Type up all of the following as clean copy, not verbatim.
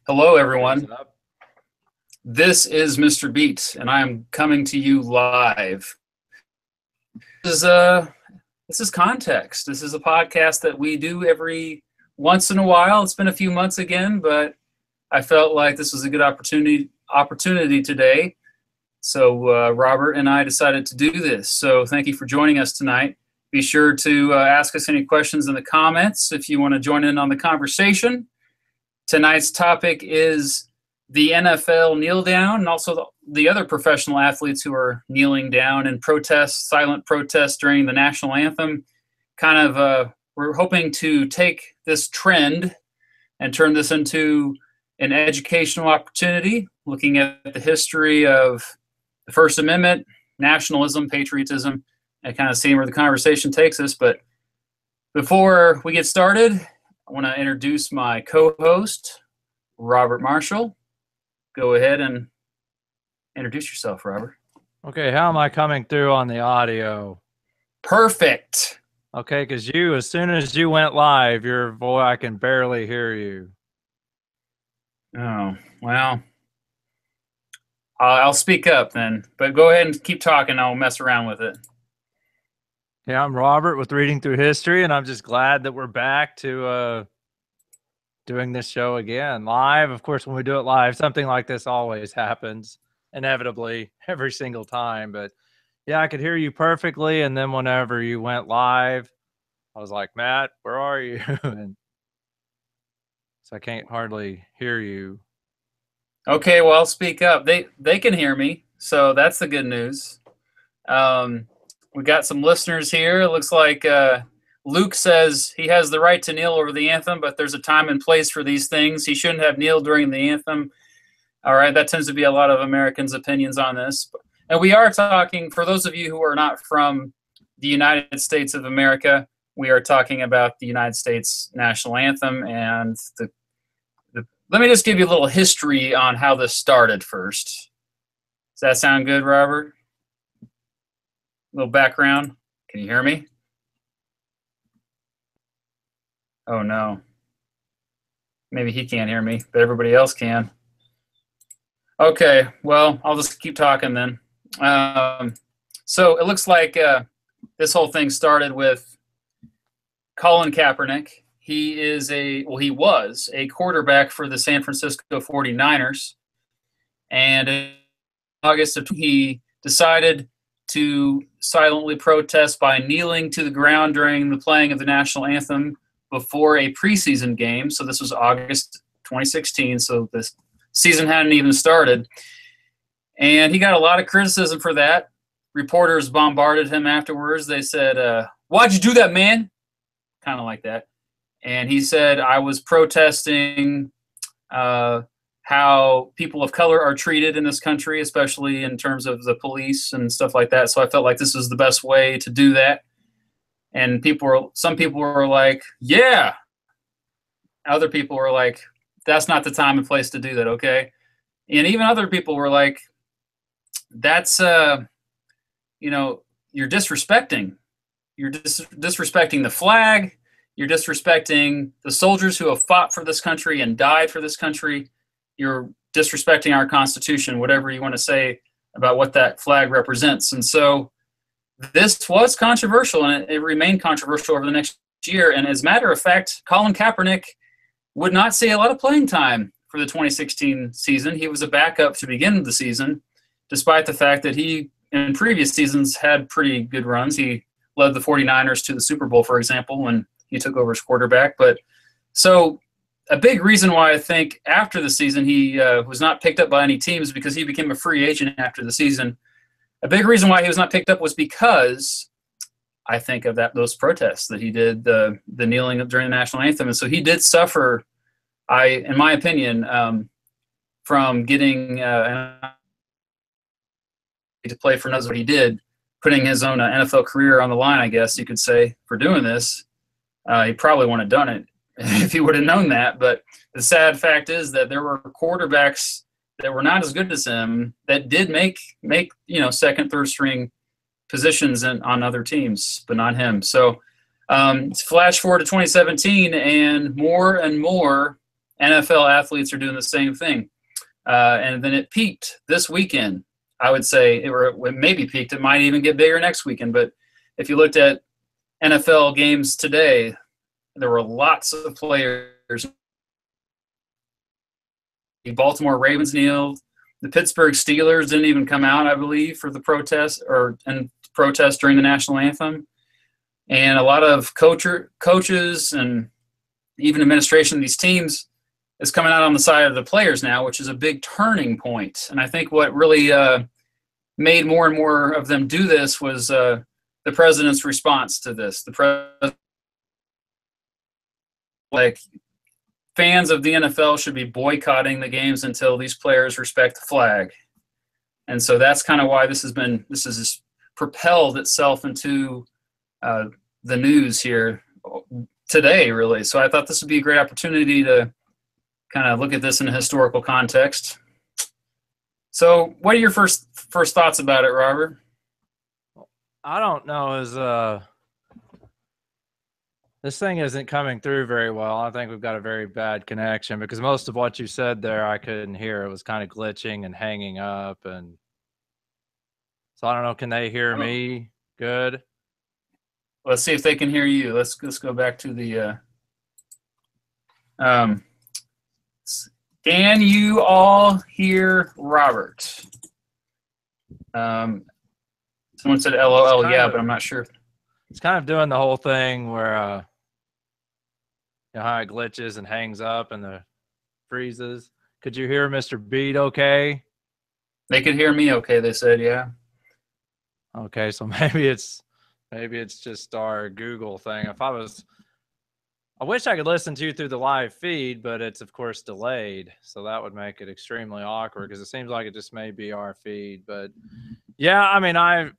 Hello, What is everyone. up? This is Mr. Beat, and I am coming to you live. This is this is Context. This is a podcast that we do every once in a while. It's been a few months again, but I felt like this was a good opportunity today. So Robert and I decided to do this. So thank you for joining us tonight. Be sure to ask us any questions in the comments if you want to join in on the conversation. Tonight's topic is the NFL kneel down, and also the other professional athletes who are kneeling down in protest, silent protest during the national anthem. We're hoping to take this trend and turn this into an educational opportunity, looking at the history of the First Amendment, nationalism, patriotism, and kind of seeing where the conversation takes us. But before we get started, I want to introduce my co-host, Robert Marshall. Go ahead and introduce yourself, Robert. Okay, how am I coming through on the audio? Perfect. Okay, because as soon as you went live, your voice, I can barely hear you. Oh, well, I'll speak up then, but go ahead and keep talking. I'll mess around with it. Yeah, I'm Robert with Reading Through History, and I'm just glad that we're back to doing this show again live. Of course, when we do it live, something like this always happens, inevitably, every single time. But yeah, I could hear you perfectly, and then whenever you went live, I was like, Matt, where are you? And so I can't hardly hear you. Okay, well, I'll speak up. They can hear me, so that's the good news. We got some listeners here. It looks like Luke says he has the right to kneel over the anthem, but there's a time and place for these things. He shouldn't have kneeled during the anthem. All right, that tends to be a lot of Americans' opinions on this. And we are talking, for those of you who are not from the United States of America, we are talking about the United States national anthem. And let me just give you a little history on how this started first. Does that sound good, Robert? A little background. Can you hear me? Oh, no. Maybe he can't hear me, but everybody else can. Okay, well, I'll just keep talking then. So it looks like this whole thing started with Colin Kaepernick. He was a quarterback for the San Francisco 49ers. And in August he decided to silently protest by kneeling to the ground during the playing of the national anthem before a preseason game. So this was August 2016, so this season hadn't even started. And he got a lot of criticism for that. Reporters bombarded him afterwards. They said, why'd you do that, man? Kind of like that. And he said, I was protesting how people of color are treated in this country, especially in terms of the police and stuff like that. So I felt like this was the best way to do that. And some people were like, yeah. Other people were like, that's not the time and place to do that, okay? And even other people were like, that's, you're disrespecting. You're disrespecting the flag. You're disrespecting the soldiers who have fought for this country and died for this country. You're disrespecting our Constitution, whatever you want to say about what that flag represents. And so this was controversial, and it remained controversial over the next year. And as a matter of fact, Colin Kaepernick would not see a lot of playing time for the 2016 season. He was a backup to begin the season, despite the fact that he, in previous seasons, had pretty good runs. He led the 49ers to the Super Bowl, for example, when he took over as quarterback. But so a big reason why I think after the season he was not picked up by any teams, because he became a free agent after the season. A big reason why he was not picked up was because I think of those protests that he did, the kneeling during the national anthem. And so he did suffer, in my opinion, from getting to play for another. What he did, putting his own NFL career on the line, I guess you could say, for doing this. He probably wouldn't have done it if he would have known that. But the sad fact is that there were quarterbacks that were not as good as him that did make second, third string positions on other teams, but not him. So flash forward to 2017, and more NFL athletes are doing the same thing. And then it peaked this weekend. I would say it maybe peaked. It might even get bigger next weekend. But if you looked at NFL games today, there were lots of players. The Baltimore Ravens kneeled. The Pittsburgh Steelers didn't even come out, I believe, for the protest during the national anthem. And a lot of coaches and even administration of these teams is coming out on the side of the players now, which is a big turning point. And I think what really made more and more of them do this was the president's response to this. The president, like, fans of the NFL should be boycotting the games until these players respect the flag. And so that's kind of why this has propelled itself into the news here today, really. So I thought this would be a great opportunity to kind of look at this in a historical context. So what are your first thoughts about it, Robert? I don't know. This thing isn't coming through very well. I think we've got a very bad connection because most of what you said there I couldn't hear. It was kind of glitching and hanging up, and so I don't know. Can they hear me good? Let's see if they can hear you. Let's go back to the. Can you all hear Robert? Someone said LOL, yeah, but I'm not sure. It's kind of doing the whole thing where you know how it glitches and hangs up and the freezes. Could you hear Mr. Beat okay? They could hear me okay, they said, yeah. Okay, so maybe it's just our Google thing. I wish I could listen to you through the live feed, but it's of course delayed. So that would make it extremely awkward because it seems like it just may be our feed. But yeah, I mean, I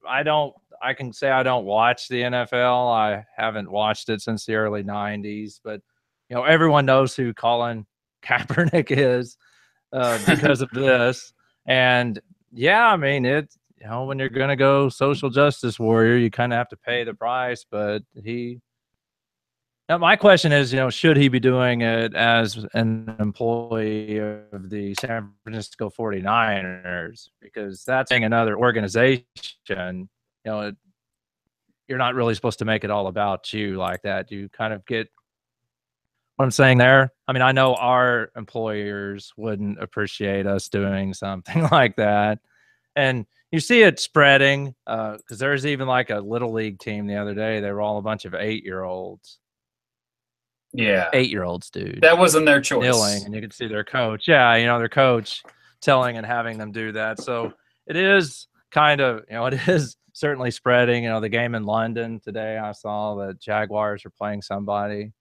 can say I don't watch the NFL. I haven't watched it since the early 90s, but you know, everyone knows who Colin Kaepernick is because of this. And yeah, I mean, when you're going to go social justice warrior, you kind of have to pay the price, but now, my question is, should he be doing it as an employee of the San Francisco 49ers? Because that's another organization. You're not really supposed to make it all about you like that. You kind of get what I'm saying there. I mean, I know our employers wouldn't appreciate us doing something like that. And you see it spreading because there's even like a little league team the other day. They were all a bunch of 8-year-olds. Yeah. 8-year-olds, dude. That wasn't their choice. Kneeling, and you could see their coach. Yeah, their coach telling and having them do that. So it is kind of, it is certainly spreading. The game in London today, I saw that Jaguars are playing somebody.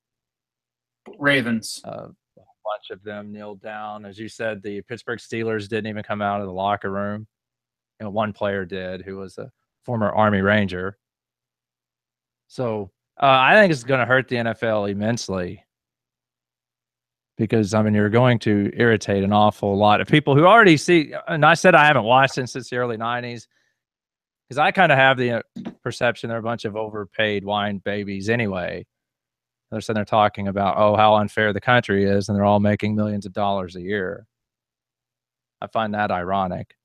Ravens. A bunch of them kneeled down. As you said, the Pittsburgh Steelers didn't even come out of the locker room. One player did, who was a former Army Ranger. So I think it's going to hurt the NFL immensely because, I mean, you're going to irritate an awful lot of people who already see, and I said I haven't watched since the early 90s because I kind of have the perception they're a bunch of overpaid wine babies anyway. They're sitting there talking about, how unfair the country is, and they're all making millions of dollars a year. I find that ironic.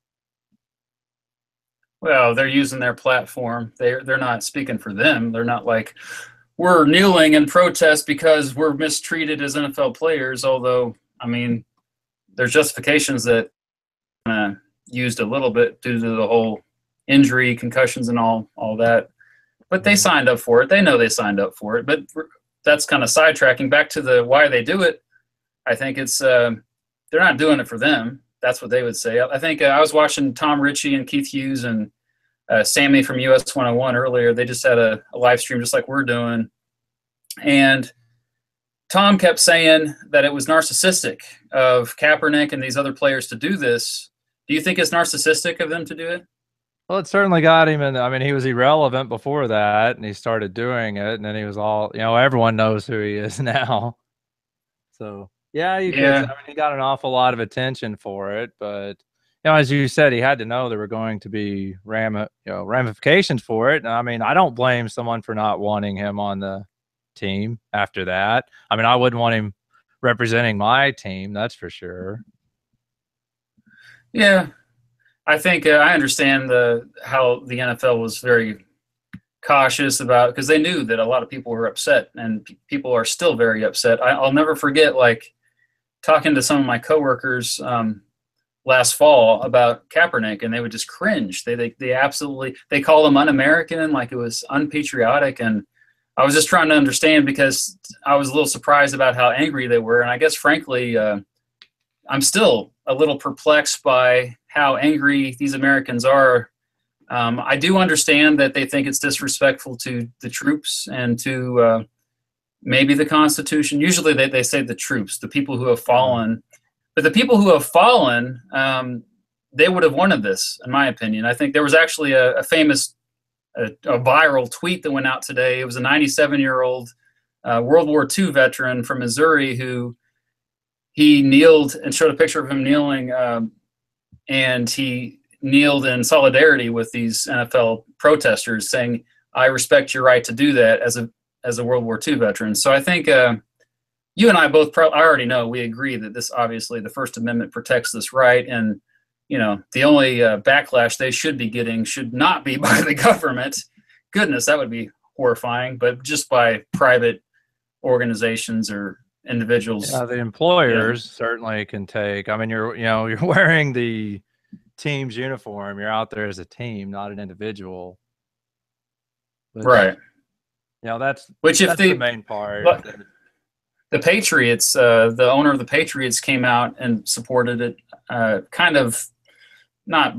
Well, they're using their platform. They're not speaking for them. They're not like, we're kneeling in protest because we're mistreated as NFL players. Although, I mean, there's justifications that used a little bit due to the whole injury, concussions, and all that. But they signed up for it. They know they signed up for it. But that's kind of sidetracking back to the why they do it. I think it's they're not doing it for them. That's what they would say. I think I was watching Tom Ritchie and Keith Hughes and Sami from US 101 earlier. They just had a live stream just like we're doing. And Tom kept saying that it was narcissistic of Kaepernick and these other players to do this. Do you think it's narcissistic of them to do it? Well, it certainly got him. And I mean, he was irrelevant before that, and he started doing it. And then he was all, everyone knows who he is now. So, yeah, could. I mean, he got an awful lot of attention for it, but as you said, he had to know there were going to be ramifications for it. And I mean, I don't blame someone for not wanting him on the team after that. I mean, I wouldn't want him representing my team, that's for sure. Yeah, I think I understand how the NFL was very cautious about, because they knew that a lot of people were upset, and people are still very upset. I'll never forget, like, talking to some of my coworkers last fall about Kaepernick, and they would just cringe. They absolutely, they call him un-American, like it was unpatriotic, and I was just trying to understand, because I was a little surprised about how angry they were, and I guess frankly, I'm still a little perplexed by how angry these Americans are. I do understand that they think it's disrespectful to the troops and to maybe the Constitution. Usually they say the troops, the people who have fallen. But the people who have fallen, they would have wanted this, in my opinion. I think there was actually a famous, a viral tweet that went out today. It was a 97-year-old World War II veteran from Missouri who he kneeled and showed a picture of him kneeling, and he kneeled in solidarity with these NFL protesters, saying, "I respect your right to do that as a World War II veteran." So I think you and I both I already know, we agree that this, obviously, the First Amendment protects this right, and the only backlash they should be getting should not be by the government. Goodness, that would be horrifying, but just by private organizations or individuals. Yeah, the employers certainly can take. I mean, you're wearing the team's uniform. You're out there as a team, not an individual. Which, right. That's the main part. The Patriots, the owner of the Patriots came out and supported it, kind of not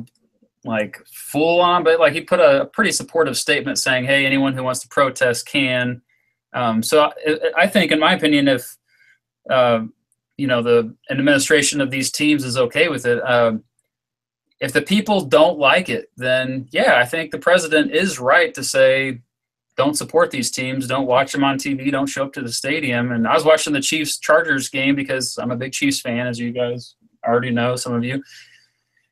like full on, but like he put a pretty supportive statement saying, "Hey, anyone who wants to protest can." So I think, in my opinion, if the administration of these teams is okay with it, if the people don't like it, then yeah, I think the president is right to say, don't support these teams, don't watch them on TV, don't show up to the stadium. And I was watching the Chiefs-Chargers game because I'm a big Chiefs fan, as you guys already know, some of you.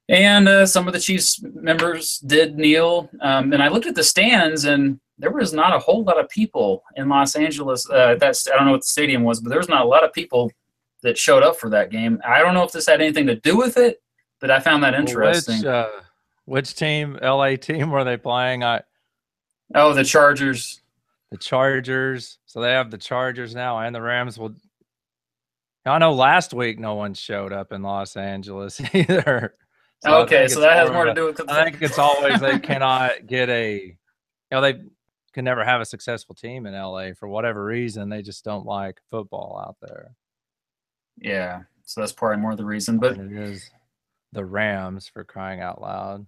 And some of the Chiefs members did kneel. And I looked at the stands, and there was not a whole lot of people in Los Angeles. I don't know what the stadium was, but there was not a lot of people that showed up for that game. I don't know if this had anything to do with it, but I found that interesting. Which team, LA team, were they playing? The Chargers. The Chargers. So they have the Chargers now, and the Rams will. I know last week no one showed up in Los Angeles either. So so that has more to do with. I think it's always they cannot get they can never have a successful team in LA for whatever reason. They just don't like football out there. Yeah, so that's probably more the reason. But it is the Rams, for crying out loud.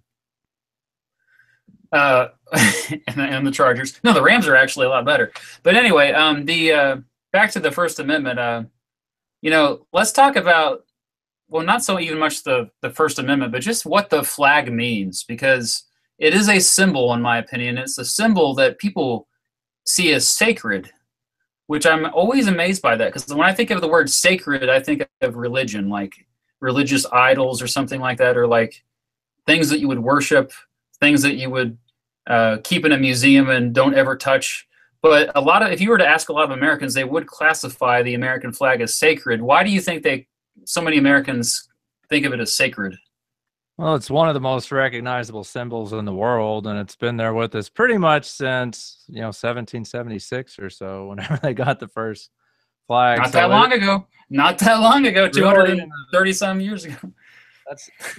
And the Chargers. No, the Rams are actually a lot better. But anyway, back to the First Amendment. Let's talk about, well, not so even much the First Amendment, but just what the flag means, because it is a symbol, in my opinion. It's a symbol that people see as sacred, which I'm always amazed by that, because when I think of the word sacred, I think of religion, like religious idols or something like that, or like things that you would worship, things that you would keep in a museum and don't ever touch. But if you were to ask a lot of Americans, they would classify the American flag as sacred. Why do you think so many Americans think of it as sacred? Well, it's one of the most recognizable symbols in the world, and it's been there with us pretty much since 1776 or so, whenever they got the first flag. Not that long ago. 230-some years ago.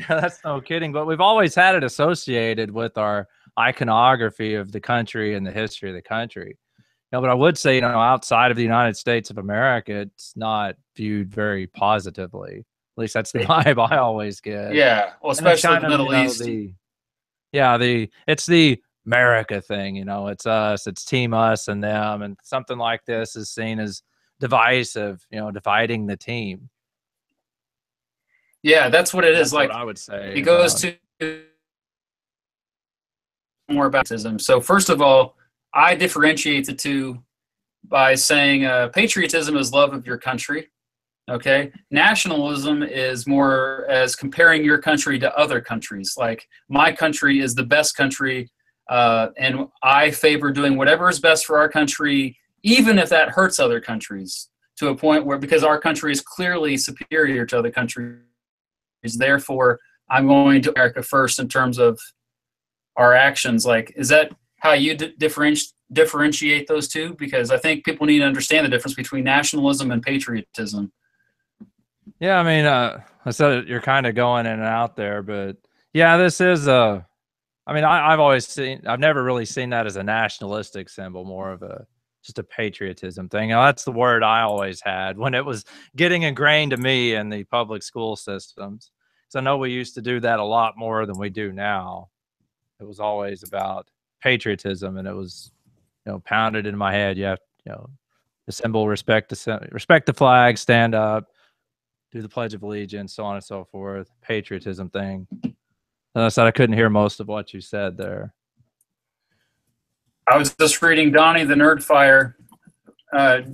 That's no kidding. But we've always had it associated with our iconography of the country and the history of the country. But I would say, outside of the United States of America, it's not viewed very positively. At least that's the vibe I always get. Yeah, well, especially the Middle East. It's the America thing. It's us, it's team us and them, and something like this is seen as divisive. Dividing the team. Yeah, that's what it is. Like, what I would say. It goes to more about baptism. So first of all, I differentiate the two by saying patriotism is love of your country. Okay, nationalism is more as comparing your country to other countries. Like, my country is the best country, and I favor doing whatever is best for our country, even if that hurts other countries. to a point where, because our country is clearly superior to other countries, therefore I'm going to America first in terms of our actions. Like, is that how you differentiate those two? Because I think people need to understand the difference between nationalism and patriotism. Yeah, I mean, I said you're kind of going in and out there, but yeah, this is a. I mean, I've never really seen that as a nationalistic symbol, more of just a patriotism thing. You know, that's the word I always had when it was getting ingrained to me in the public school systems. So I know we used to do that a lot more than we do now. It was always about patriotism, and it was, pounded in my head. You have, the symbol, respect the flag, stand up, do the Pledge of Allegiance, so on and so forth. Patriotism thing. I said I couldn't hear most of what you said there. I was just reading Donnie the Nerdfire.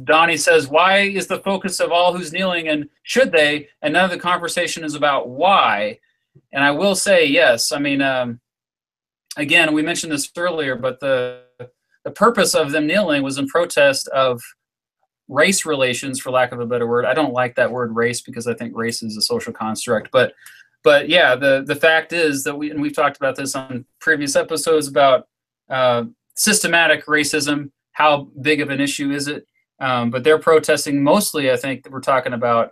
Donnie says, why is the focus of all who's kneeling, and should they? And none of the conversation is about why. And I will say, yes. I mean, again, we mentioned this earlier, but the purpose of them kneeling was in protest of race relations, for lack of a better word. I don't like that word race because I think race is a social construct. But yeah, the fact is that we've talked about this on previous episodes about systematic racism. How big of an issue is it? But they're protesting mostly, I think, that we're talking about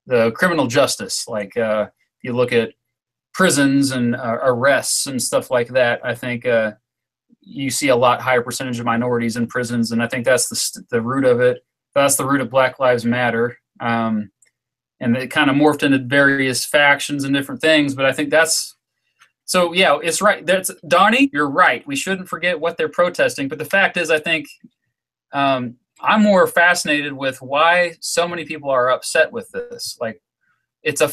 the criminal justice. Like if you look at prisons and arrests and stuff like that, I think you see a lot higher percentage of minorities in prisons, and I think that's the root of it. That's the root of Black Lives Matter. And it kind of morphed into various factions and different things, but I think that's, so yeah, it's right. That's Donnie, you're right. We shouldn't forget what they're protesting, but the fact is, I think I'm more fascinated with why so many people are upset with this. Like, it's a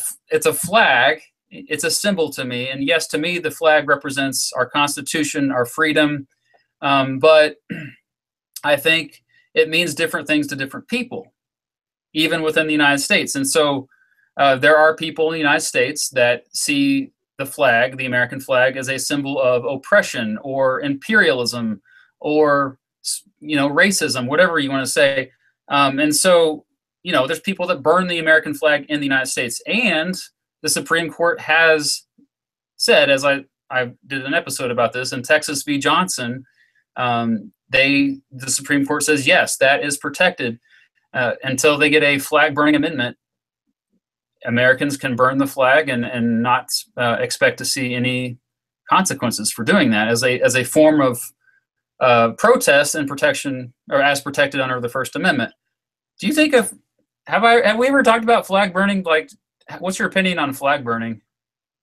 flag, it's a symbol to me, and yes, to me, the flag represents our Constitution, our freedom, but I think it means different things to different people, even within the United States. And so there are people in the United States that see the flag, the American flag, as a symbol of oppression or imperialism or, racism, whatever you want to say. And so, there's people that burn the American flag in the United States. And the Supreme Court has said, as I did an episode about this in Texas v. Johnson, the Supreme Court says, yes, that is protected. Until they get a flag burning amendment, Americans can burn the flag and not expect to see any consequences for doing that as a form of protest and protection, or as protected under the First Amendment. Do you think have we ever talked about flag burning? Like, what's your opinion on flag burning?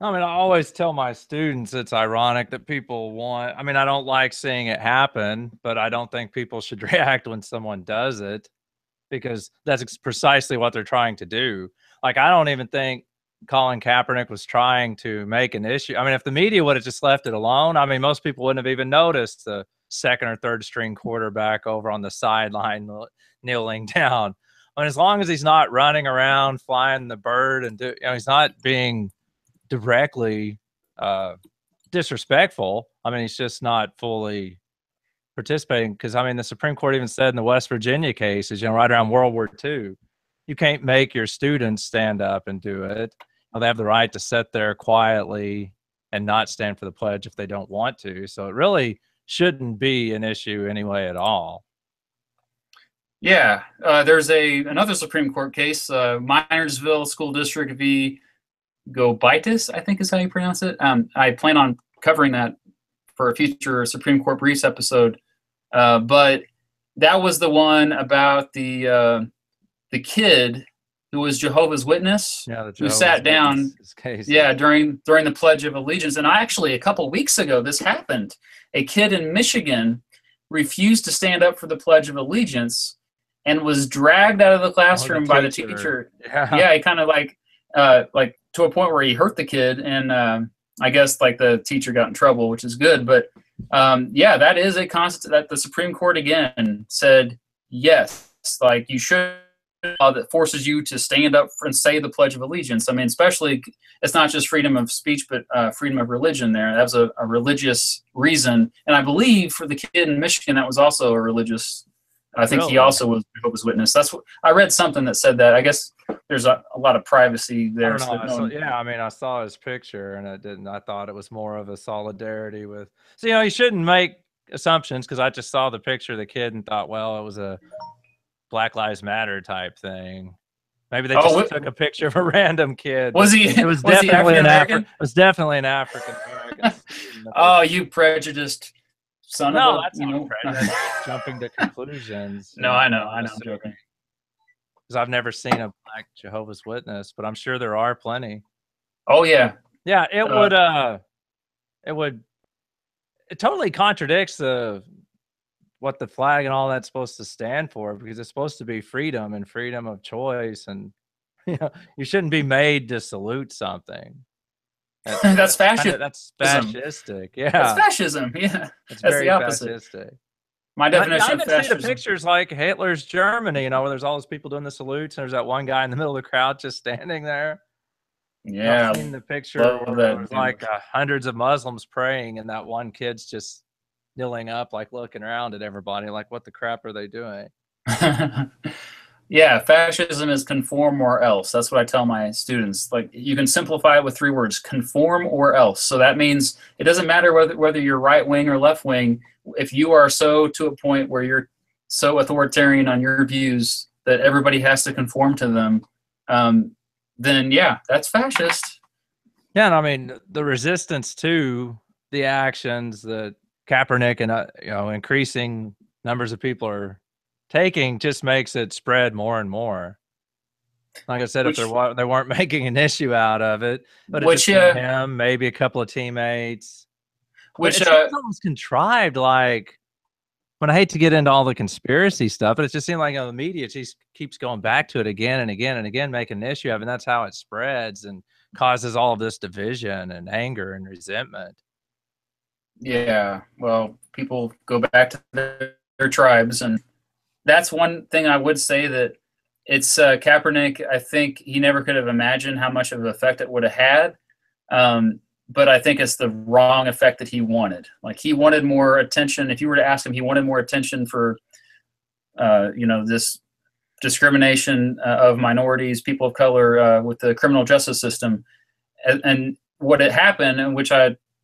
I mean, I always tell my students it's ironic that people want, I mean, I don't like seeing it happen, but I don't think people should react when someone does it, because that's precisely what they're trying to do. Like, I don't even think Colin Kaepernick was trying to make an issue. I mean, if the media would have just left it alone, I mean, most people wouldn't have even noticed the second or third string quarterback over on the sideline kneeling down. I mean, as long as he's not running around flying the bird and he's not being directly disrespectful. I mean, he's just not fully participating, because I mean, the Supreme Court even said in the West Virginia cases, right around World War II, you can't make your students stand up and do it. They have the right to sit there quietly and not stand for the pledge if they don't want to. So it really shouldn't be an issue anyway at all. Yeah, there's another Supreme Court case, Minersville School District v. Gobitis, I think is how you pronounce it. I plan on covering that for a future Supreme Court Briefs episode. But that was the one about the kid who was Jehovah's Witness, who sat down, during the Pledge of Allegiance. And actually, a couple weeks ago, this happened. A kid in Michigan refused to stand up for the Pledge of Allegiance and was dragged out of the classroom by the teacher. Yeah, he kind of like to a point where he hurt the kid, and I guess like the teacher got in trouble, which is good. But that is a constant that the Supreme Court again said, yes, like you should, that forces you to stand up and say the Pledge of Allegiance. I mean, especially, it's not just freedom of speech, but freedom of religion there. That was a religious reason. And I believe for the kid in Michigan, that was also a religious I think he Really? also was Jehovah's Witness. That's what I read, something that said that. I guess there's a lot of privacy I there. don't know. So Yeah, I mean, I saw his picture and it didn't. I thought it was more of a solidarity with. So, you shouldn't make assumptions because I just saw the picture of the kid and thought, well, it was a Black Lives Matter type thing. Maybe they just took a picture of a random kid. Was he? It was Was he definitely African-American? It was definitely an African American. Oh, you prejudiced son of a. No, that's not prejudice. Jumping to conclusions. No, I know. I'm joking. Because I've never seen a Black Jehovah's Witness, but I'm sure there are plenty. Oh yeah. Yeah, it totally contradicts what the flag and all that's supposed to stand for, because it's supposed to be freedom and freedom of choice, and you shouldn't be made to salute something. That's fascism. That's fascistic. Yeah, that's fascism. Yeah, it's that's very the opposite. Fascistic. My definition of fascism. I even see the pictures like Hitler's Germany, where there's all those people doing the salutes, and there's that one guy in the middle of the crowd just standing there. Yeah, I've seen the picture where there's like hundreds of Muslims praying, and that one kid's just kneeling up, like looking around at everybody, like, what the crap are they doing? Yeah, fascism is conform or else. That's what I tell my students. Like, you can simplify it with 3 words: conform or else. So that means it doesn't matter whether you're right wing or left wing. If you are so to a point where you're so authoritarian on your views that everybody has to conform to them, then yeah, that's fascist. Yeah, and I mean the resistance to the actions that Kaepernick and increasing numbers of people are taking just makes it spread more and more. Like I said, if they weren't making an issue out of it, but it's just him, maybe a couple of teammates, which it seems almost contrived. Like, when I hate to get into all the conspiracy stuff, but it just seems like the media just keeps going back to it again and again and again, making an issue of it, and that's how it spreads and causes all of this division and anger and resentment. Yeah, well, people go back to their tribes, and that's one thing I would say, that it's Kaepernick. I think he never could have imagined how much of an effect it would have had. But I think it's the wrong effect that he wanted. Like, he wanted more attention. If you were to ask him, he wanted more attention for, this discrimination of minorities, people of color with the criminal justice system. And what had happened, and which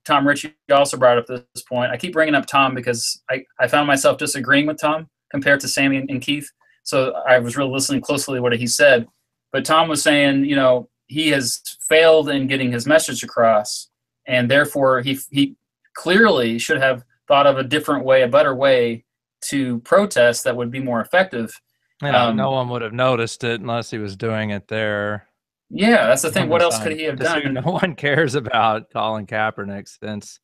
Tom Ritchie also brought up at this point. I keep bringing up Tom because I found myself disagreeing with Tom compared to Sami and Keith. So I was really listening closely to what he said. But Tom was saying, he has failed in getting his message across, and therefore he clearly should have thought of a different way, a better way to protest that would be more effective. Yeah, no one would have noticed it unless he was doing it there. Yeah, that's the thing. What else could he have done? No one cares about Colin Kaepernick since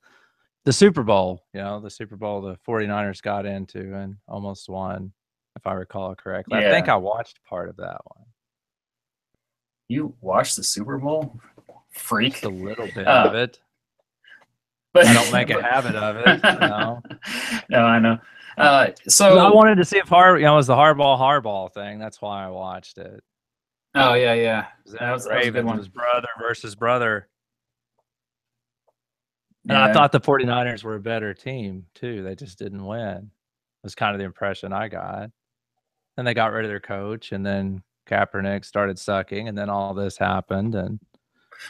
the Super Bowl. The Super Bowl the 49ers got into and almost won, if I recall correctly. Yeah. I think I watched part of that one. You watched the Super Bowl? Freak. Just a little bit of it. But I don't make a habit of it. No, I know. So I wanted to see if it was the Harbaugh thing. That's why I watched it. Oh yeah. That was a good one. It was brother versus brother. And I thought the 49ers were a better team too. They just didn't win. Was kind of the impression I got. And they got rid of their coach, and then Kaepernick started sucking, and then all this happened. And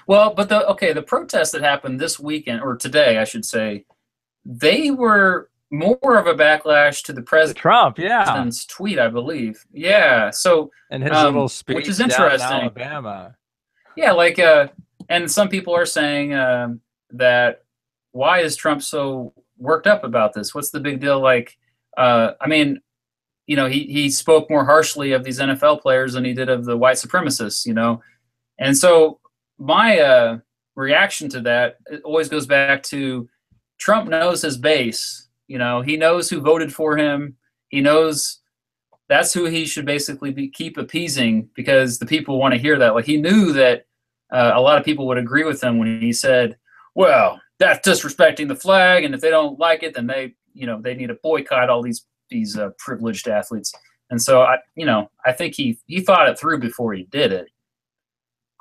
well, but the protests that happened this weekend, or today, I should say, they were more of a backlash to the president's tweet, I believe. Yeah. So, and his little speech, which is interesting. Down in Alabama. Yeah, like, and some people are saying that why is Trump so worked up about this? What's the big deal? Like, he spoke more harshly of these NFL players than he did of the white supremacists, and so my reaction to that, it always goes back to Trump knows his base. He knows who voted for him. He knows that's who he should basically keep appeasing, because the people want to hear that. Like, he knew that a lot of people would agree with him when he said, well, that's disrespecting the flag, and if they don't like it, then they need to boycott all these privileged athletes. And so I think he thought it through before he did it.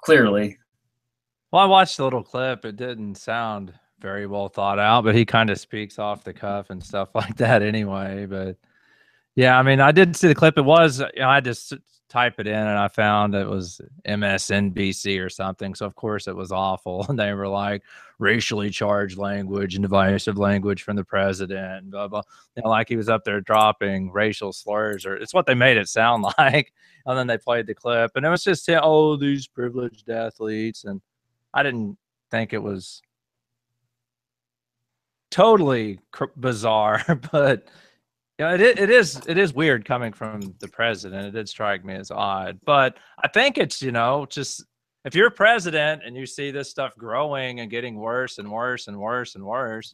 Clearly. Well, I watched the little clip. It didn't sound very well thought out, but he kind of speaks off the cuff and stuff like that anyway. But Yeah, I mean, I did see the clip. It was, I just type it in and I found it was MSNBC or something. So of course it was awful. And they were like racially charged language and divisive language from the president, and blah blah. Like he was up there dropping racial slurs, or it's what they made it sound like. And then they played the clip, and it was just, oh, these privileged athletes. And I didn't think it was totally bizarre, but it is weird coming from the president. It did strike me as odd, but I think it's, just if you're president and you see this stuff growing and getting worse and worse and worse and worse,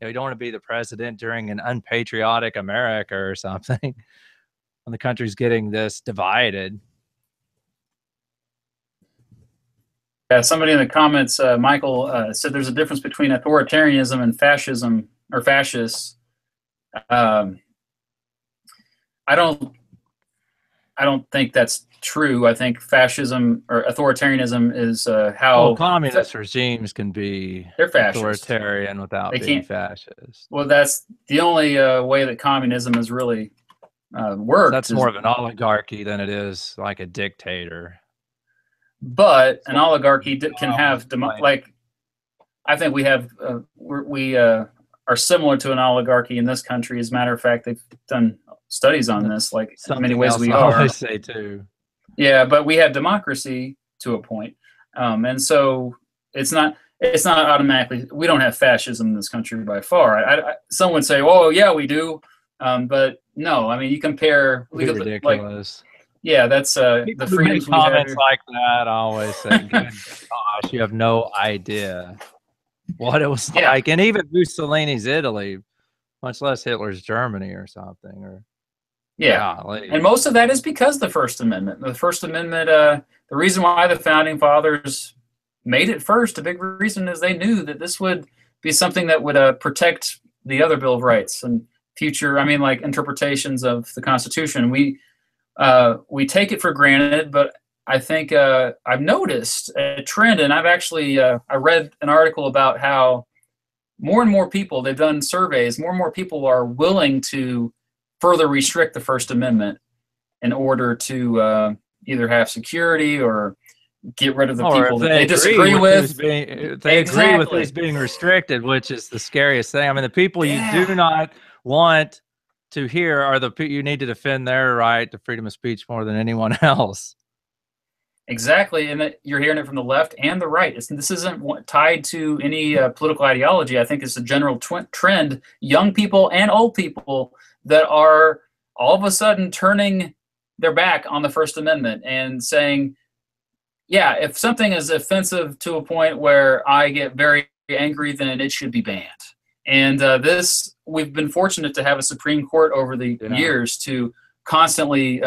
you don't want to be the president during an unpatriotic America or something when the country's getting this divided. Yeah, somebody in the comments, Michael, said there's a difference between authoritarianism and fascism or fascists. I don't think that's true. I think fascism or authoritarianism is how communist regimes can be authoritarian without being fascist. Well, that's the only way that communism has really worked. That's more of an oligarchy than it is like a dictator. But an oligarchy can have like, I think we have we are similar to an oligarchy in this country. As a matter of fact, they've done studies on this, like in many ways we are. I say too. Yeah, but we have democracy to a point, and so it's not automatically. We don't have fascism in this country by far. Some would say, "Oh, yeah, we do," but no. I mean, you compare. Ridiculous. Yeah, that's the freedoms we have. Comments like that, I always say, "Gosh, you have no idea what it was like." And even Mussolini's Italy, much less Hitler's Germany or something, or. Yeah, and most of that is because the First Amendment. The First Amendment, the reason why the Founding Fathers made it first, a big reason is they knew that this would be something that would protect the other Bill of Rights and future, like interpretations of the Constitution. We take it for granted, but I think I've noticed a trend, and I've actually I read an article about how more and more people, they've done surveys, more and more people are willing to further restrict the First Amendment in order to either have security or get rid of the people that they disagree with. They agree with who's being restricted, which is the scariest thing. I mean, the people you do not want to hear are the people you need to defend their right to freedom of speech more than anyone else. Exactly, and you're hearing it from the left and the right. This isn't tied to any political ideology. I think it's a general trend. Young people and old people that are all of a sudden turning their back on the First Amendment and saying, yeah, if something is offensive to a point where I get very angry, then it should be banned. And we've been fortunate to have a Supreme Court over the years to constantly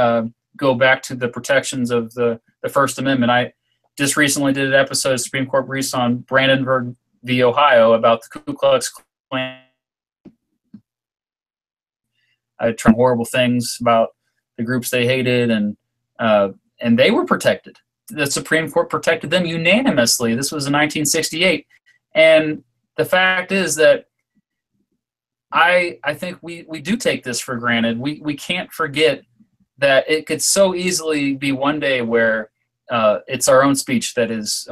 go back to the protections of the First Amendment. I just recently did an episode of Supreme Court briefs on Brandenburg v. Ohio about the Ku Klux Klan. I tried horrible things about the groups they hated, and they were protected. The Supreme Court protected them unanimously. This was in 1968. And the fact is that I think we do take this for granted. We can't forget that it could so easily be one day where it's our own speech that is,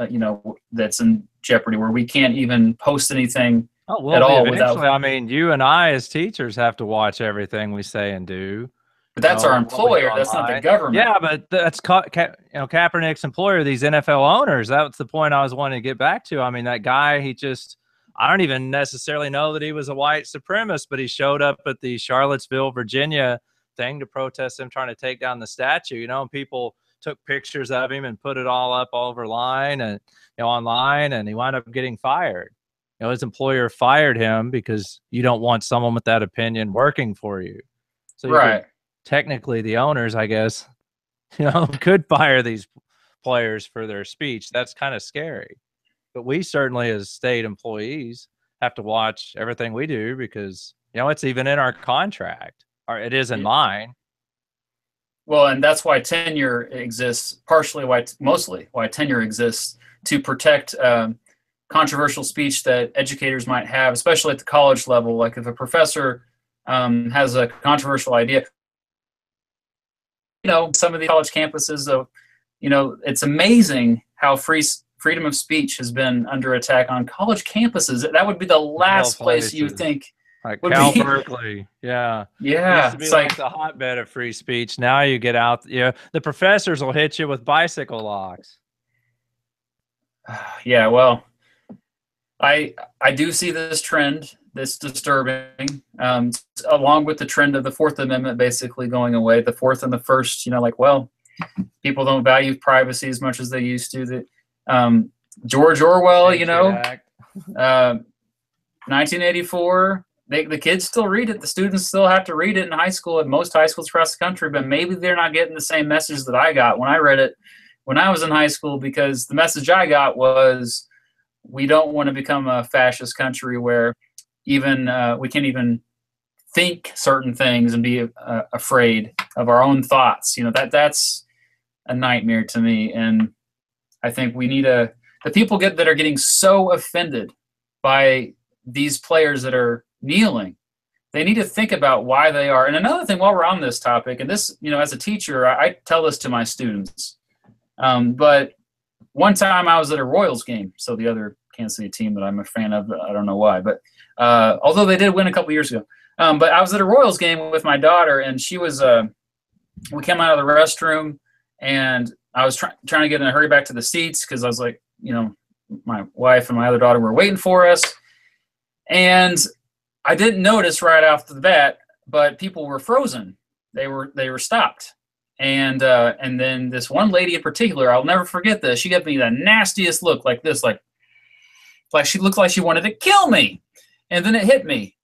that's in jeopardy, where we can't even post anything at all. I mean, you and I as teachers have to watch everything we say and do. But that's our employer. That's not the government. Yeah, but that's Kaepernick's employer, these NFL owners. That's the point I was wanting to get back to. I mean, that guy, I don't even necessarily know that he was a white supremacist, but he showed up at the Charlottesville, Virginia thing to protest him trying to take down the statue, and people took pictures of him and put it all up over line and online, and he wound up getting fired. His employer fired him because you don't want someone with that opinion working for you. So technically the owners, I guess, could fire these players for their speech. That's kind of scary. But we certainly as state employees have to watch everything we do because, it's even in our contract, or it is in mine. Well, and that's why tenure exists, mostly why tenure exists, to protect controversial speech that educators might have, especially at the college level. Like if a professor has a controversial idea, some of the college campuses of, it's amazing how freedom of speech has been under attack on college campuses. That would be the last place you think. Like Cal Berkeley, yeah. Yeah. It used to be like the hotbed of free speech. Now you get out, the professors will hit you with bicycle locks. Yeah, well, I do see this trend that's disturbing, along with the trend of the Fourth Amendment basically going away. The Fourth and the First, people don't value privacy as much as they used to. That George Orwell, 1984. The kids still read it. The students still have to read it in high school at most high schools across the country, but maybe they're not getting the same message that I got when I read it when I was in high school, because the message I got was, we don't want to become a fascist country where even we can't even think certain things and be afraid of our own thoughts. That's a nightmare to me. And I think we need the people that are getting so offended by these players that are kneeling, they need to think about why they are. And another thing, while we're on this topic, and this, as a teacher, I tell this to my students, but one time I was at a Royals game, so the other Kansas City team that I'm a fan of, I don't know why, but although they did win a couple years ago, but I was at a Royals game with my daughter, and she was, we came out of the restroom, and I was trying to get in a hurry back to the seats, because I was like, my wife and my other daughter were waiting for us, and I didn't notice right off the bat, but people were frozen. They were stopped. And then this one lady in particular, I'll never forget this. She gave me the nastiest look, like this, like she looked like she wanted to kill me. And then it hit me.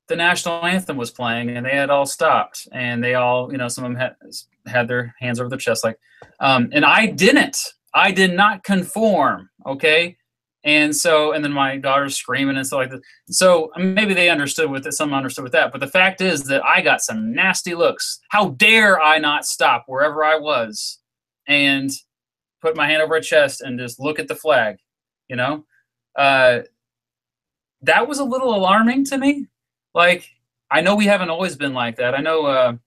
The national anthem was playing, and they had all stopped, and they all, some of them had their hands over their chest, and I did not conform. Okay. And then my daughter's screaming and stuff like that. So maybe they understood with it. Some understood with that. But the fact is that I got some nasty looks. How dare I not stop wherever I was and put my hand over her chest and just look at the flag, That was a little alarming to me. Like, I know we haven't always been like that. I know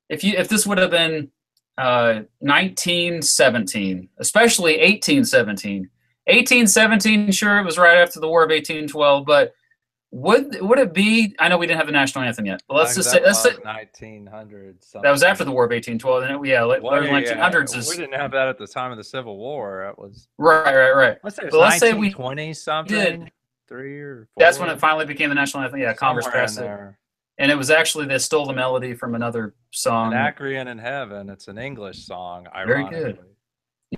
if this would have been 1917, especially 1817, 1817, sure, it was right after the War of 1812, but would it be? I know we didn't have the national anthem yet, but let's say 1900s. That was after the War of 1812, and late 1900s. We didn't have that at the time of the Civil War. That was right. Let's say it was 1920 something, 3 or 4. That's when it finally became the national anthem. Yeah, Congress passed it, and it was actually they stole the melody from another song, Anacreon in Heaven. It's an English song, ironically. Very good.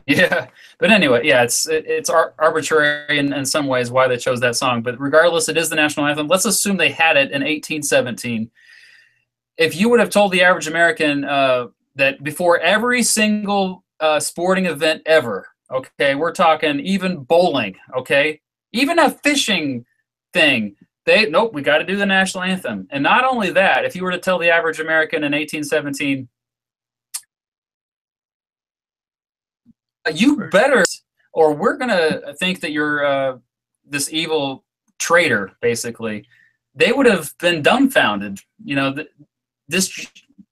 Yeah, but anyway, yeah, it's arbitrary in some ways why they chose that song. But regardless, it is the national anthem. Let's assume they had it in 1817. If you would have told the average American that before every single sporting event ever, okay, we're talking even bowling, okay, even a fishing thing, nope, we got to do the national anthem. And not only that, if you were to tell the average American in 1817, you better, or we're going to think that you're this evil traitor, basically, they would have been dumbfounded. They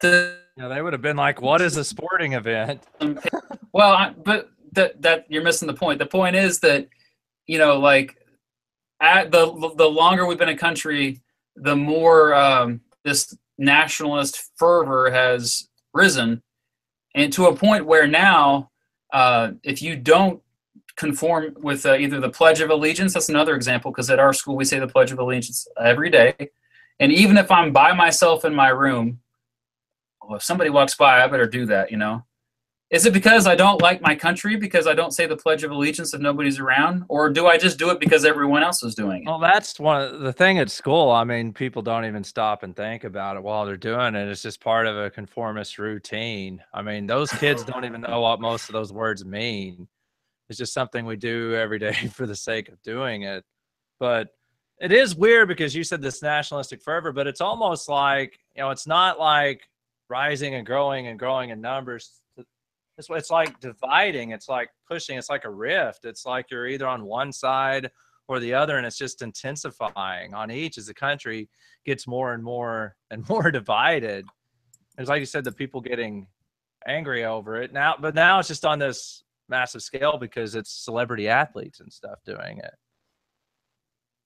would have been like, what is a sporting event? Well, but that you're missing the point. The point is that, at the longer we've been a country, the more this nationalist fervor has risen, and to a point where now, if you don't conform with either the Pledge of Allegiance, that's another example, because at our school we say the Pledge of Allegiance every day. And even if I'm by myself in my room, well, if somebody walks by, I better do that, Is it because I don't like my country, because I don't say the Pledge of Allegiance if nobody's around? Or do I just do it because everyone else is doing it? Well, that's one of the thing at school. I mean, people don't even stop and think about it while they're doing it. It's just part of a conformist routine. I mean, those kids don't even know what most of those words mean. It's just something we do every day for the sake of doing it. But it is weird because you said this nationalistic fervor, but it's almost like, it's not like rising and growing in numbers. It's like dividing. It's like pushing. It's like a rift. It's like you're either on one side or the other, and it's just intensifying on each as the country gets more and more and more divided. it's like you said, the people getting angry over it now, but now it's just on this massive scale because it's celebrity athletes and stuff doing it,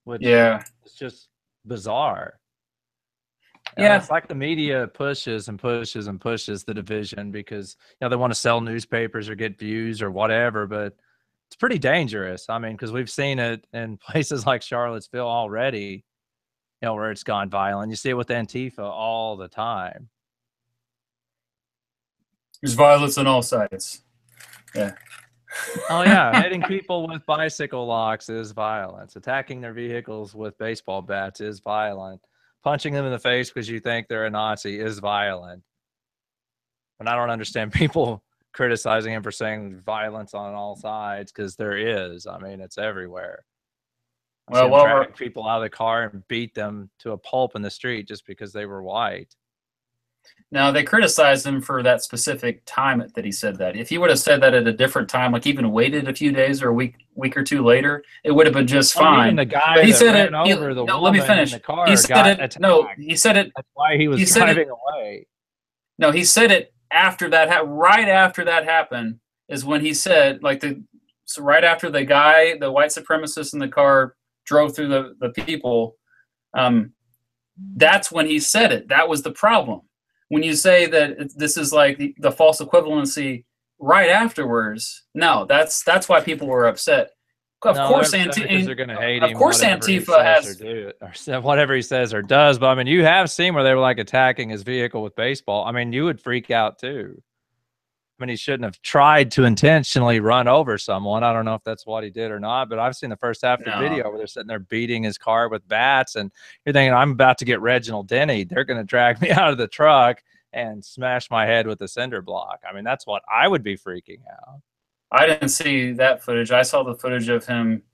which is just bizarre. Yeah. It's like the media pushes and pushes and pushes the division because they want to sell newspapers or get views or whatever, but it's pretty dangerous. I mean, because we've seen it in places like Charlottesville already, where it's gone violent. You see it with Antifa all the time. There's violence on all sides. Yeah. Oh, yeah. Hitting people with bicycle locks is violence. Attacking their vehicles with baseball bats is violent. Punching them in the face because you think they're a Nazi is violent. And I don't understand people criticizing him for saying violence on all sides, because there is. I mean, it's everywhere. Well, drag people out of the car and beat them to a pulp in the street just because they were white. Now, they criticized him for that specific time that he said that. If he would have said that at a different time, like even waited a few days or a week or two later, it would have been just fine. Even the guy he said ran over the woman let me finish. in the car he said it. attacked. No, he said it. That's why he was driving away. No, he said it after that. Right after that happened is when he said, so right after the white supremacist in the car drove through the people. That's when he said it. That was the problem. When you say that this is like the false equivalency right afterwards, no, that's why people were upset. Of course, Antifa are going to hate him. Of course, Antifa has or whatever he says or does. But I mean, you have seen where they were like attacking his vehicle with baseball. I mean, you would freak out too. I mean, he shouldn't have tried to intentionally run over someone. I don't know if that's what he did or not, but I've seen the first half of the video where they're sitting there beating his car with bats, and you're thinking, I'm about to get Reginald Denny. They're going to drag me out of the truck and smash my head with a cinder block. I mean, that's what I would be freaking out. I didn't see that footage. I saw the footage of him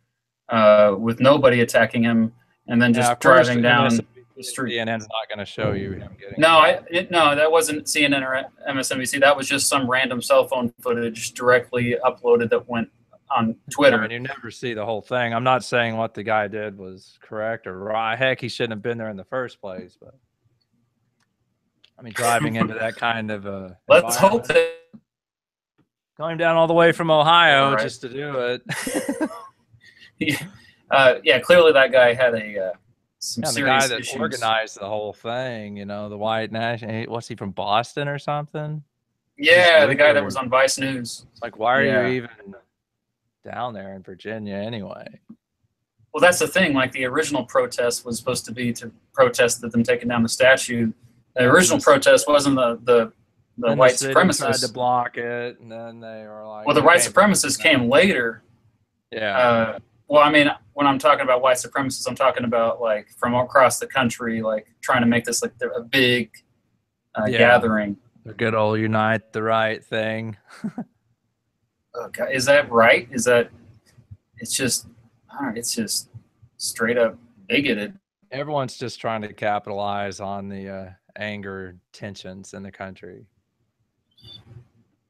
with nobody attacking him, and then just driving down the street. CNN's not going to show you him getting. No, that wasn't CNN or MSNBC. That was just some random cell phone footage directly uploaded that went on Twitter. I mean, you never see the whole thing. I'm not saying what the guy did was correct or right. Heck, he shouldn't have been there in the first place. But I mean, driving into that kind of let's hope that going down all the way from Ohio just to do it. Yeah, clearly that guy had some serious the guy that issues. Organized the whole thing, the white national. What's he from, Boston or something? Yeah, the guy that was on Vice News. It's like, why are you even down there in Virginia anyway? Well, that's the thing. Like, the original protest was supposed to be to protest them taking down the statue. The original protest wasn't the white supremacists tried to block it, and then they were like, well, the white supremacists came later. Yeah. Well, I mean, when I'm talking about white supremacists, I'm talking about like from across the country, like trying to make this like a big gathering. The good old unite the right thing. Okay, is that right? Is that? It's just, I don't know, it's just straight up bigoted. Everyone's just trying to capitalize on the anger tensions in the country.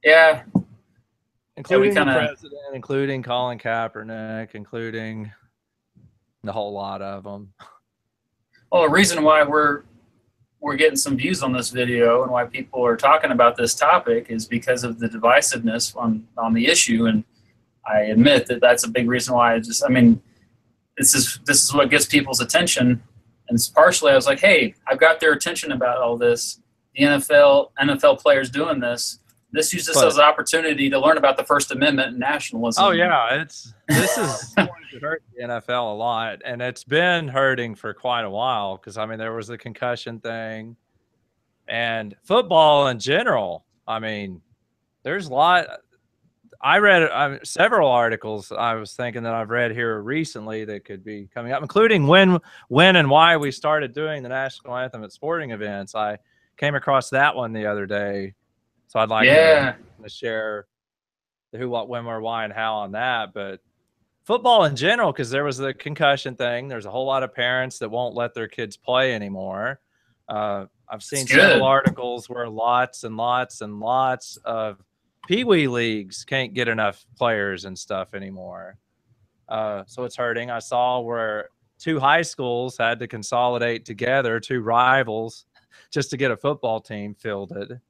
Yeah. Including the president, including Colin Kaepernick, including the whole lot of them. Well, the reason why we're getting some views on this video and why people are talking about this topic is because of the divisiveness on the issue, and I admit that that's a big reason why. This is what gets people's attention, and it's partially I was like, hey, I've got their attention about all this. The NFL players doing this. This uses this as an opportunity to learn about the First Amendment and nationalism. Oh yeah, this is going to hurt the NFL a lot, and it's been hurting for quite a while because I mean there was the concussion thing, and football in general. I mean, there's a lot. I read several articles I was thinking that I've read here recently that could be coming up, including when and why we started doing the national anthem at sporting events. I came across that one the other day. So I'd like to share the who, what, when, where, why, and how on that. But football in general, because there was the concussion thing. There's a whole lot of parents that won't let their kids play anymore. I've seen several articles where lots and lots and lots of Pee-wee leagues can't get enough players and stuff anymore. So it's hurting. I saw where two high schools had to consolidate together, two rivals just to get a football team fielded.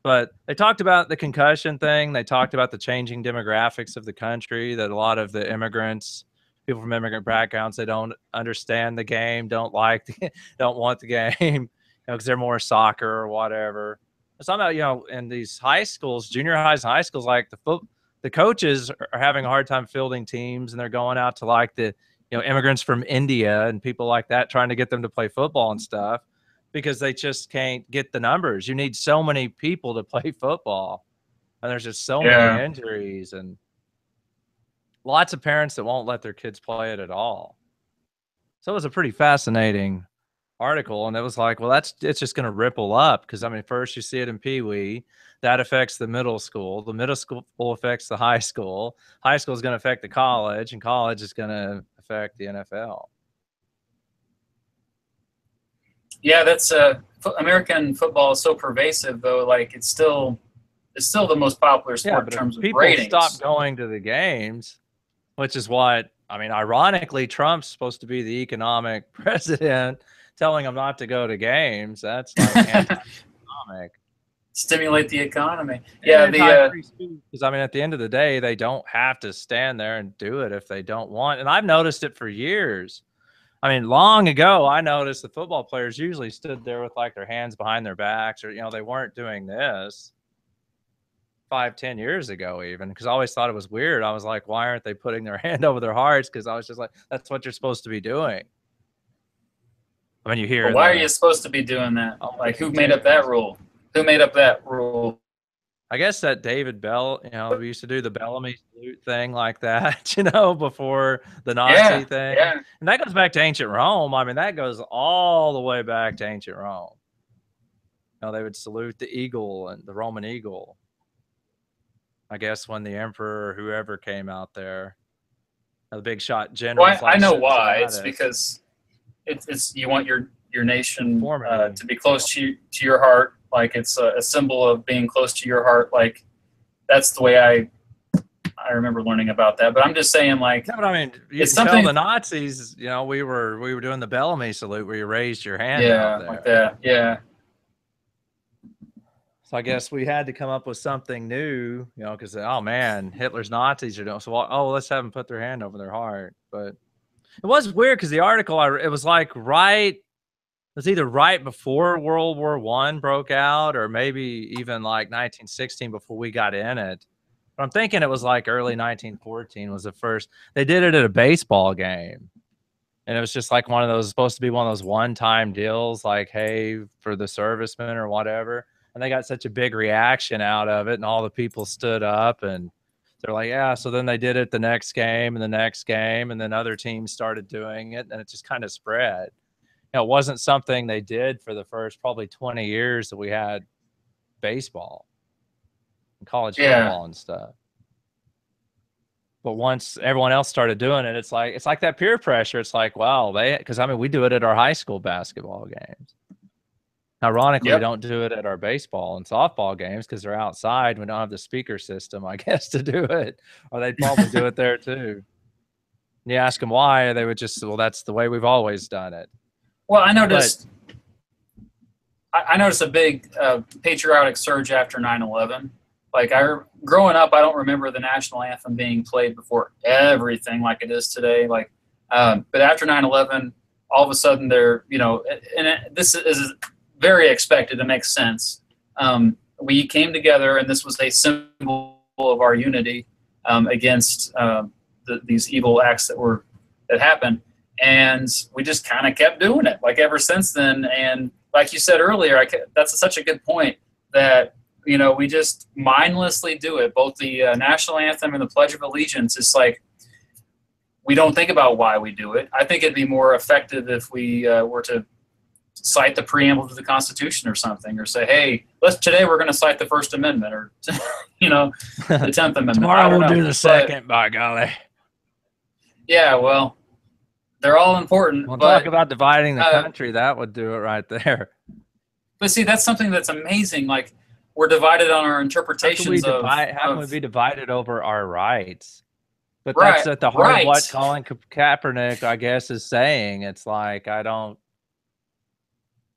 But they talked about the concussion thing. They talked about the changing demographics of the country, that a lot of the immigrants, people from immigrant backgrounds, they don't understand the game, don't want the game, because they're more soccer or whatever. It's about, in these high schools, junior highs and high schools, like the coaches are having a hard time fielding teams, and they're going out to like the, immigrants from India and people like that, trying to get them to play football and stuff, because they just can't get the numbers. You need so many people to play football, and there's just so many injuries and lots of parents that won't let their kids play it at all. So it was a pretty fascinating article, and it was like, well, it's just going to ripple up, because I mean, first you see it in Pee Wee, that affects the middle school affects the high school is going to affect the college, and college is going to affect the NFL. Yeah, that's American football is so pervasive, though. Like it's still the most popular sport in terms of ratings. People stop going to the games, which is what I mean. Ironically, Trump's supposed to be the economic president, telling them not to go to games. That's like anti-economic. Stimulate the economy. Yeah, because I mean, at the end of the day, they don't have to stand there and do it if they don't want. And I've noticed it for years. I mean, long ago, I noticed the football players usually stood there with like their hands behind their backs, or they weren't doing this 5-10 years ago, even, because I always thought it was weird. I was like, why aren't they putting their hand over their hearts? Because I was just like, that's what you're supposed to be doing. I mean, you hear. Why are you supposed to be doing that? Like, who made up that rule? Who made up that rule? I guess that David Bell, we used to do the Bellamy salute thing like that, before the Nazi thing. Yeah. And that goes back to ancient Rome. I mean, that goes all the way back to ancient Rome. They would salute the eagle and the Roman eagle. I guess when the emperor or whoever came out there, the big shot general. Well, I know why. It's because it's you want your nation to be close to your heart. Like it's a symbol of being close to your heart. Like that's the way I remember learning about that. But I'm just saying, like, no, but I mean, it's something. The Nazis, we were doing the Bellamy salute where you raised your hand. Yeah, like that. Yeah. So I guess we had to come up with something new, because oh man, Hitler's Nazis are doing. So let's have them put their hand over their heart. But it was weird because the article, it was like it was either right before World War I broke out, or maybe even like 1916 before we got in it. But I'm thinking it was like early 1914 was the first. They did it at a baseball game. And it was just like supposed to be one of those one-time deals, like, hey, for the servicemen or whatever. And they got such a big reaction out of it, and all the people stood up, and they're like, yeah. So then they did it the next game and the next game, and then other teams started doing it, and it just kind of spread. It wasn't something they did for the first probably 20 years that we had baseball and college football and stuff. But once everyone else started doing it, it's like that peer pressure. It's like, wow, because I mean, we do it at our high school basketball games. Ironically, we don't do it at our baseball and softball games because they're outside. We don't have the speaker system, I guess, to do it. Or they'd probably do it there too. And you ask them why, they would just, well, that's the way we've always done it. Well, I noticed a big patriotic surge after 9/11. Like growing up, I don't remember the national anthem being played before everything like it is today. Like, but after 9/11, all of a sudden this is very expected. It makes sense. We came together, and this was a symbol of our unity against these evil acts that happened. And we just kind of kept doing it, like ever since then. And like you said earlier, that's such a good point that, we just mindlessly do it. Both the national anthem and the Pledge of Allegiance. It's like we don't think about why we do it. I think it'd be more effective if we were to cite the preamble to the Constitution or something, or say, hey, today we're going to cite the First Amendment, or the 10th Amendment. Tomorrow we'll do the second, by golly. Yeah, well, they're all important. We'll talk about dividing the country. That would do it right there. But see, that's something that's amazing. Like, we're divided on our interpretations how can we be divided over our rights? But that's at the heart of what Colin Kaepernick, I guess, is saying. It's like,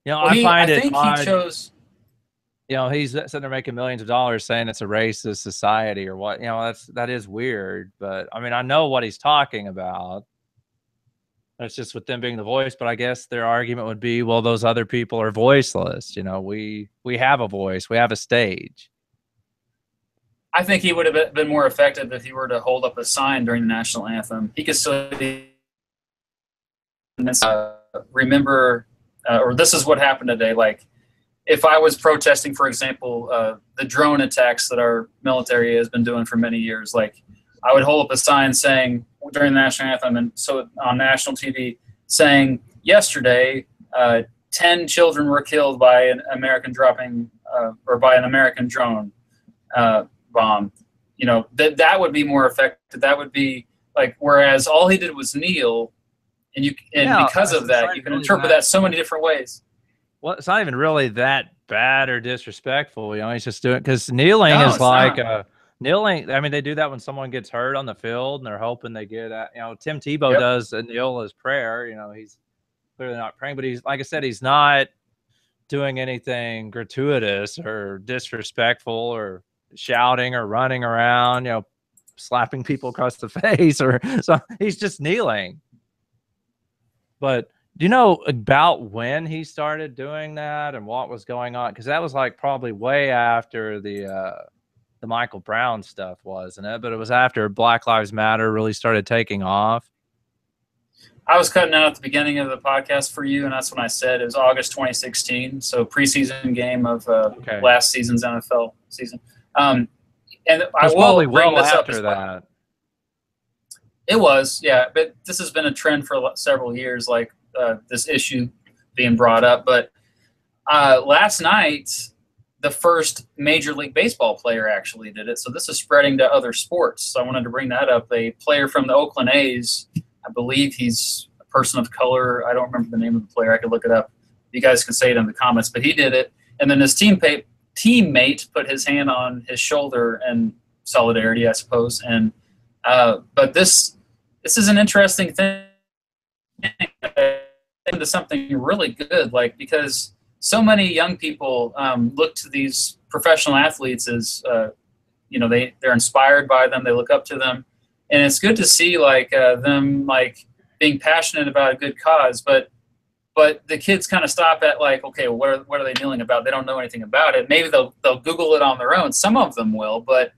You know, Well, I find it think he odd. chose. You know, he's sitting there making millions of dollars saying it's a racist society or what. You know, that is weird. But I mean, I know what he's talking about. That's just with them being the voice. But I guess their argument would be, well, those other people are voiceless. You know, we have a voice, we have a stage. I think he would have been more effective if he were to hold up a sign during the national anthem. He could still remember, or this is what happened today. Like, if I was protesting, for example, the drone attacks that our military has been doing for many years, like I would hold up a sign saying during the national anthem, and so on national TV, saying yesterday 10 children were killed by an American dropping or by an American drone bomb. You know, that would be more effective. That would be like, whereas all he did was kneel, and because of that, you can interpret that so many different ways. Well, it's not even really that bad or disrespectful. You know, he's just doing it because kneeling is like kneeling. I mean, they do that when someone gets hurt on the field and they're hoping they get at, you know, Tim Tebow does a kneel as prayer. You know, he's clearly not praying, but he's, like I said, he's not doing anything gratuitous or disrespectful or shouting or running around, you know, slapping people across the face or so. He's just kneeling. But do you know about when he started doing that and what was going on? Because that was like probably way after the Michael Brown stuff, wasn't it? But it was after Black Lives Matter really started taking off. I was cutting out at the beginning of the podcast for you, and that's when I said it was August 2016, so preseason game of last season's NFL season. And I will bring this up as well. It was, yeah, but this has been a trend for several years, like this issue being brought up. But last night, the first Major League Baseball player actually did it, so this is spreading to other sports. So I wanted to bring that up. A player from the Oakland A's, I believe he's a person of color. I don't remember the name of the player. I could look it up. You guys can say it in the comments. But he did it, and then his teammate put his hand on his shoulder in solidarity, I suppose. And but this is an interesting thing into something really good, like, because so many young people look to these professional athletes as you know, they're inspired by them, they look up to them, and it's good to see like them like being passionate about a good cause. But the kids kind of stop at like, okay, what are they kneeling about? They don't know anything about it. Maybe they'll Google it on their own. Some of them will, but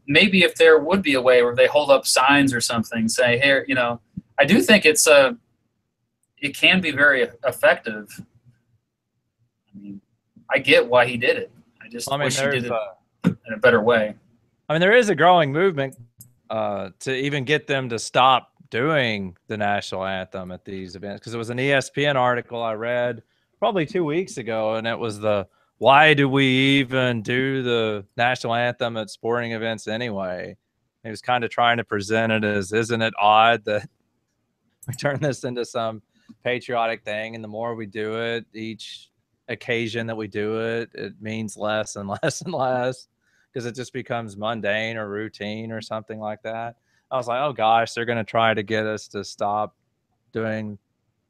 maybe if there would be a way where they hold up signs or something, say, here, you know, I do think it can be very effective. I mean, I get why he did it. I just wish he did it in a better way. I mean, there is a growing movement to even get them to stop doing the national anthem at these events, because it was an ESPN article I read probably 2 weeks ago, and it was why do we even do the national anthem at sporting events anyway? He was kind of trying to present it as, isn't it odd that we turn this into some patriotic thing, and the more we do it, each occasion that we do it, it means less and less and less, because it just becomes mundane or routine or something like that. I was like, oh gosh, they're going to try to get us to stop doing,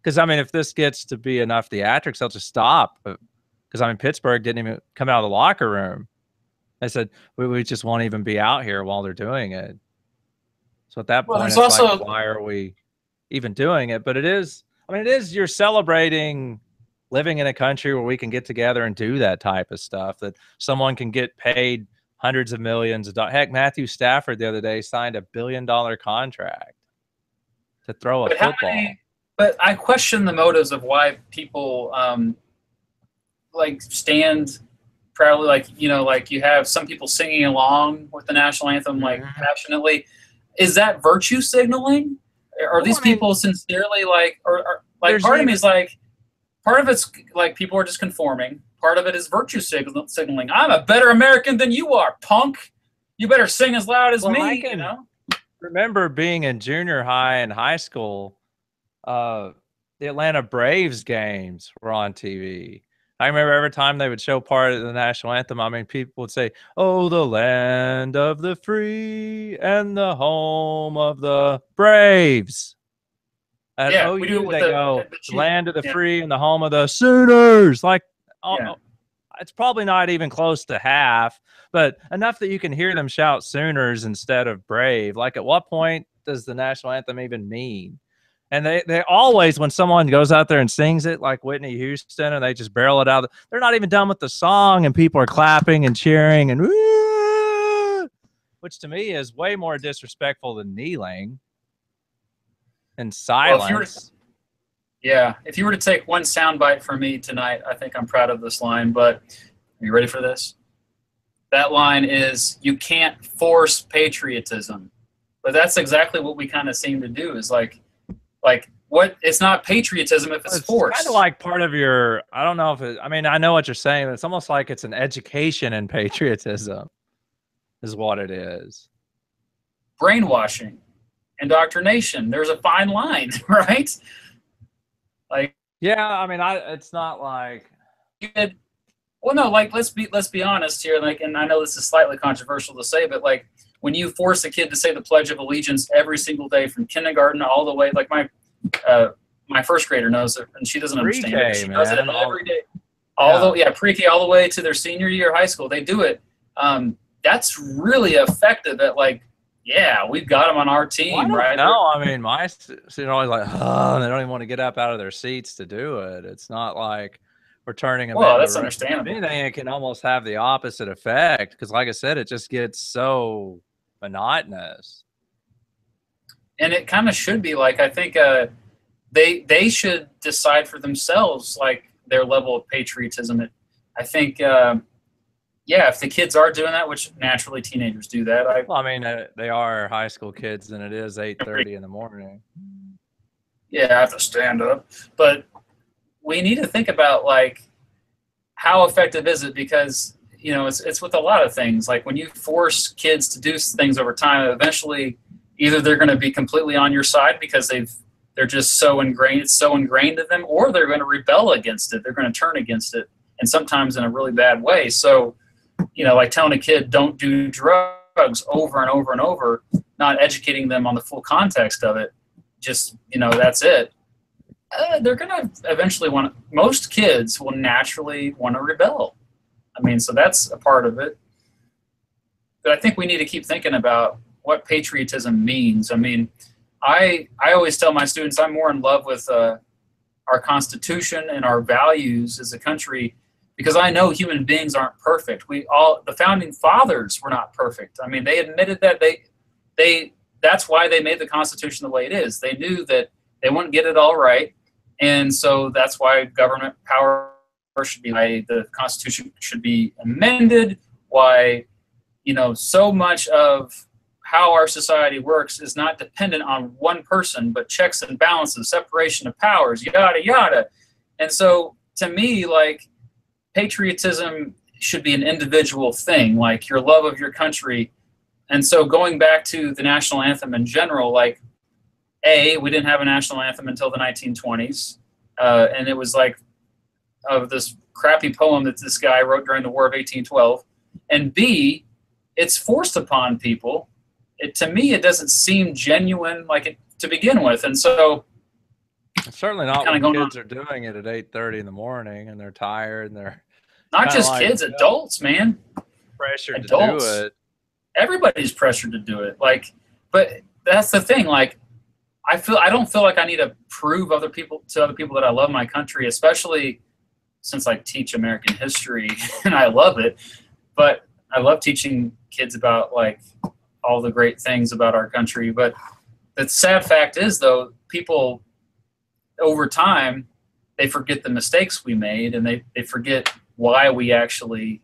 because I mean, if this gets to be enough theatrics, they'll just stop. Because I mean, Pittsburgh didn't even come out of the locker room. They said, we just won't even be out here while they're doing it. So at that point, it's also like, why are we even doing it? But it is, I mean, you're celebrating living in a country where we can get together and do that type of stuff, that someone can get paid hundreds of millions of dollars. Heck, Matthew Stafford the other day signed $1 billion contract to throw a football. But I question the motives of why people like stand proudly, like, you know, like you have some people singing along with the national anthem, like passionately. Is that virtue signaling? Are these people sincerely like, or like, part of me is like, part of it's like people are just conforming. Part of it is virtue signaling. I'm a better American than you are, punk. You better sing as loud as me. You know. Remember being in junior high and high school, the Atlanta Braves games were on TV. I remember every time they would show part of the national anthem, I mean, people would say, "Oh, the land of the free and the home of the Braves." At Yeah, we do it OU, with they go the land of the yeah. free and the home of the Sooners. Like, Yeah. it's probably not even close to half, but enough that you can hear them shout Sooners instead of Brave. Like, at what point does the national anthem even mean? And they always, when someone goes out there and sings it, like Whitney Houston, and they just barrel it out, they're not even done with the song, and people are clapping and cheering and woo, which to me is way more disrespectful than kneeling and Well, silence. if you were to take one soundbite from me tonight, I think I'm proud of this line. But are you ready for this? That line is, "You can't force patriotism," but that's exactly what we kind of seem to do. Is like what? It's not patriotism if it's forced. Kind of like part of your. I don't know if it. I mean, I know what you're saying. But it's almost like it's an education in patriotism, is what it is. Brainwashing, indoctrination. There's a fine line, right? Like, yeah, I mean, it's not like. Well, no, like let's be honest here. Like, and I know this is slightly controversial to say, but like when you force a kid to say the Pledge of Allegiance every single day from kindergarten all the way, like my first grader knows it, and she doesn't understand it. She does it every day, pre-K all the way to their senior year of high school. They do it. That's really effective at like, yeah, we've got them on our team, right? No, I mean, my students are always like, oh, they don't even want to get up out of their seats to do it. It's not like we're turning them. Well, that's understandable. If anything, it can almost have the opposite effect because, like I said, it just gets so monotonous. And it kind of should be like, I think they should decide for themselves like their level of patriotism. I think, if the kids are doing that, which naturally teenagers do that. I mean, they are high school kids, and it is 8:30 in the morning. Yeah, I have to stand up, but we need to think about like how effective is it, because it's with a lot of things. Like when you force kids to do things over time, eventually either they're going to be completely on your side because they're just so ingrained, it's so ingrained in them, or they're going to rebel against it. They're going to turn against it, and sometimes in a really bad way. So, like telling a kid don't do drugs over and over and over, not educating them on the full context of it, just, that's it. They're going to eventually most kids will naturally want to rebel. I mean, so that's a part of it. But I think we need to keep thinking about what patriotism means. I mean, I always tell my students I'm more in love with our Constitution and our values as a country because I know human beings aren't perfect. The founding fathers were not perfect. I mean, they admitted that that's why they made the Constitution the way it is. They knew that they wouldn't get it all right. And so that's why government power should be, why the Constitution should be amended, why, so much of how our society works is not dependent on one person, but checks and balances, separation of powers, yada, yada. And so to me, like, patriotism should be an individual thing, like your love of your country. And so going back to the national anthem in general, like, we didn't have a national anthem until the 1920s. And it was like of this crappy poem that this guy wrote during the War of 1812. And B, it's forced upon people. To me, it doesn't seem genuine like it to begin with. And so it's certainly not when kids are doing it at 8:30 in the morning and they're tired and they're not just kids, adults, man. Pressured to do it. Everybody's pressured to do it. Like, but that's the thing. Like, I don't feel like I need to prove to other people that I love my country, especially since I teach American history and I love it. But I love teaching kids about like all the great things about our country. But the sad fact is, though, people over time, they forget the mistakes we made, and they forget why we actually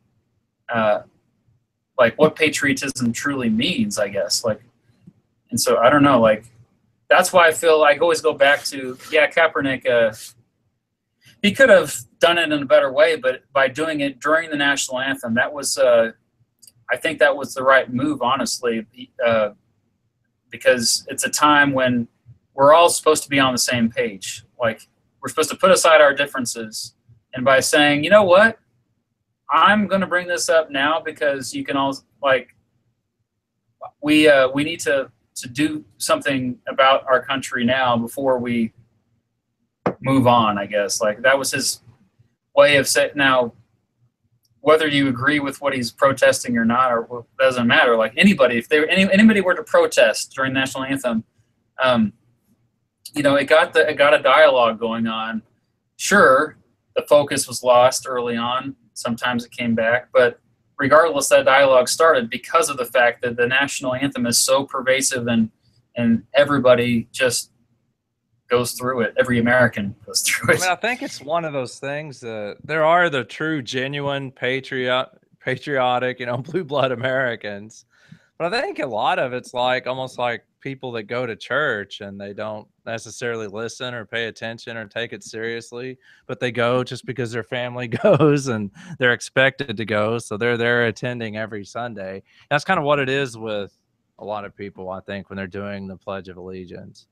like what patriotism truly means, I guess. Like, and so I don't know, like, that's why I feel I always go back to, Kaepernick, he could have done it in a better way, but by doing it during the national anthem, that was, I think that was the right move, honestly, because it's a time when we're all supposed to be on the same page. Like, we're supposed to put aside our differences, and by saying, you know what, I'm going to bring this up now because you can all, like, we need to do something about our country now before we move on, I guess. Like, that was his way of saying. Now, whether you agree with what he's protesting or not, or doesn't matter. Like, anybody, if anybody were to protest during the national anthem, it got a dialogue going on. Sure, the focus was lost early on. Sometimes it came back, but regardless, that dialogue started because of the fact that the national anthem is so pervasive, and everybody just goes through it. Every American goes through it. I mean, I think it's one of those things that there are the true, genuine, patriotic, blue blood Americans. But I think a lot of it's like almost like people that go to church and they don't necessarily listen or pay attention or take it seriously, but they go just because their family goes and they're expected to go. So they're there attending every Sunday. That's kind of what it is with a lot of people, I think, when they're doing the Pledge of Allegiance.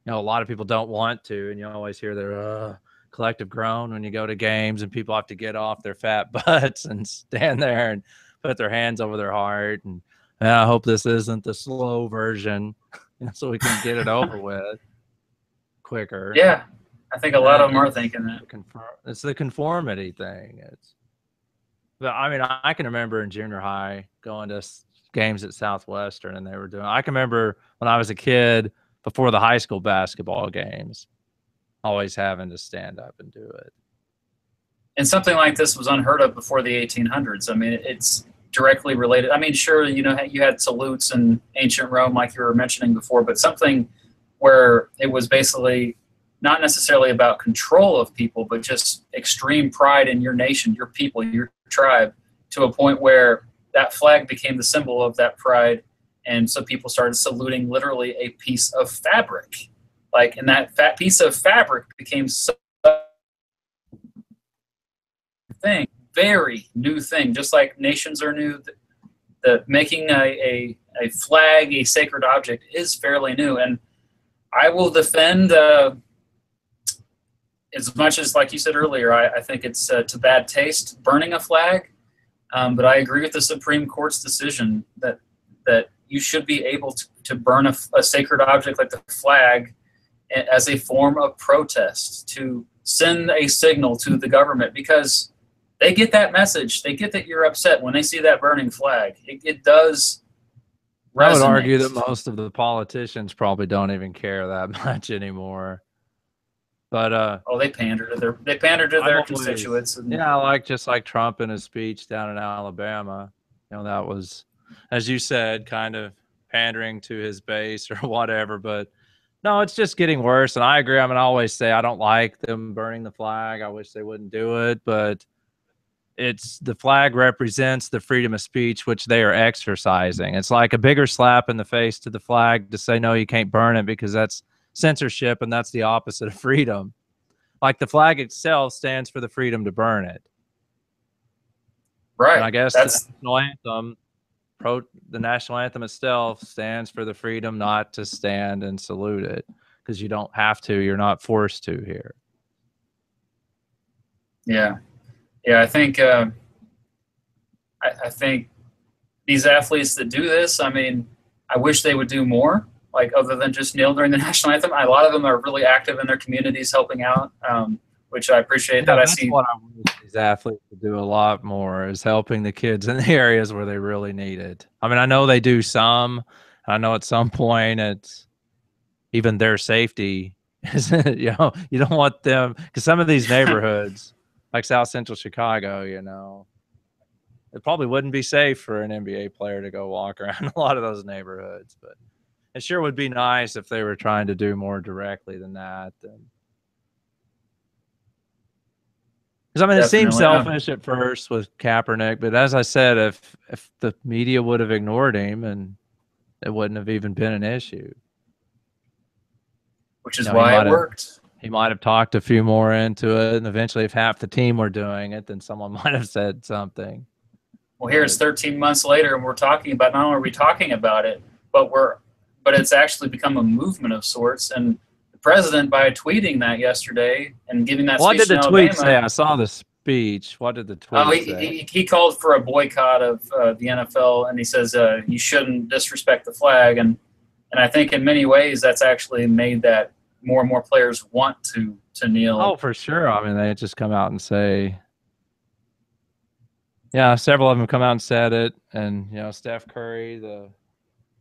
A lot of people don't want to, and you always hear their collective groan when you go to games and people have to get off their fat butts and stand there and put their hands over their heart. And I hope this isn't the slow version, so we can get it over with quicker. Yeah, I think a lot of them are thinking that. It's the conformity thing. But I mean, I can remember in junior high going to games at Southwestern, and they were doing. I can remember when I was a kid, before the high school basketball games, always having to stand up and do it. And something like this was unheard of before the 1800s. I mean, it's directly related. I mean, sure, you had salutes in ancient Rome, like you were mentioning before, but something where it was basically not necessarily about control of people, but just extreme pride in your nation, your people, your tribe, to a point where that flag became the symbol of that pride. And so people started saluting literally a piece of fabric. And that fat piece of fabric became so thing, very new thing. Just like nations are new, the making a flag a sacred object is fairly new. And I will defend, as much as, like you said earlier, I think it's to bad taste burning a flag. But I agree with the Supreme Court's decision that you should be able to burn a sacred object like the flag as a form of protest, to send a signal to the government, because they get that message. They get that you're upset when they see that burning flag. It does resonate. I would argue that most of the politicians probably don't even care that much anymore. But they pander to their constituents. Yeah, just like Trump in his speech down in Alabama. That was, as you said, kind of pandering to his base or whatever. But no, it's just getting worse. And I agree. I mean, I always say I don't like them burning the flag. I wish they wouldn't do it. But the flag represents the freedom of speech, which they are exercising. It's like a bigger slap in the face to the flag to say, no, you can't burn it, because that's censorship, and that's the opposite of freedom. Like, the flag itself stands for the freedom to burn it. Right. And I guess the national anthem itself stands for the freedom not to stand and salute it, because you don't have to. You're not forced to here. Yeah. I think I think these athletes that do this, I mean, I wish they would do more, other than just kneel during the national anthem. A lot of them are really active in their communities helping out, which I appreciate. That's what I wish these athletes to do a lot more, is helping the kids in the areas where they really need it. I mean, I know they do some. I know at some point it's even their safety. You don't want them, because some of these neighborhoods, like South Central Chicago, it probably wouldn't be safe for an NBA player to go walk around a lot of those neighborhoods. But it sure would be nice if they were trying to do more directly than that. Because, I mean, it seems selfish at first with Kaepernick, but as I said, if the media would have ignored him, and it wouldn't have even been an issue. Which is why it worked. He might have talked a few more into it, and eventually, if half the team were doing it, then someone might have said something. Well, here's 13 months later, and we're talking about, not only are we talking about it, but it's actually become a movement of sorts. And the president, by tweeting that yesterday and giving that speech in Alabama. What did the tweet say? I saw the speech. What did the tweet say? He called for a boycott of the NFL, and he says you shouldn't disrespect the flag. And I think in many ways that's actually made that more and more players want to to kneel. Oh, for sure. I mean, they just come out and say, yeah, several of them come out and said it, and Steph Curry, the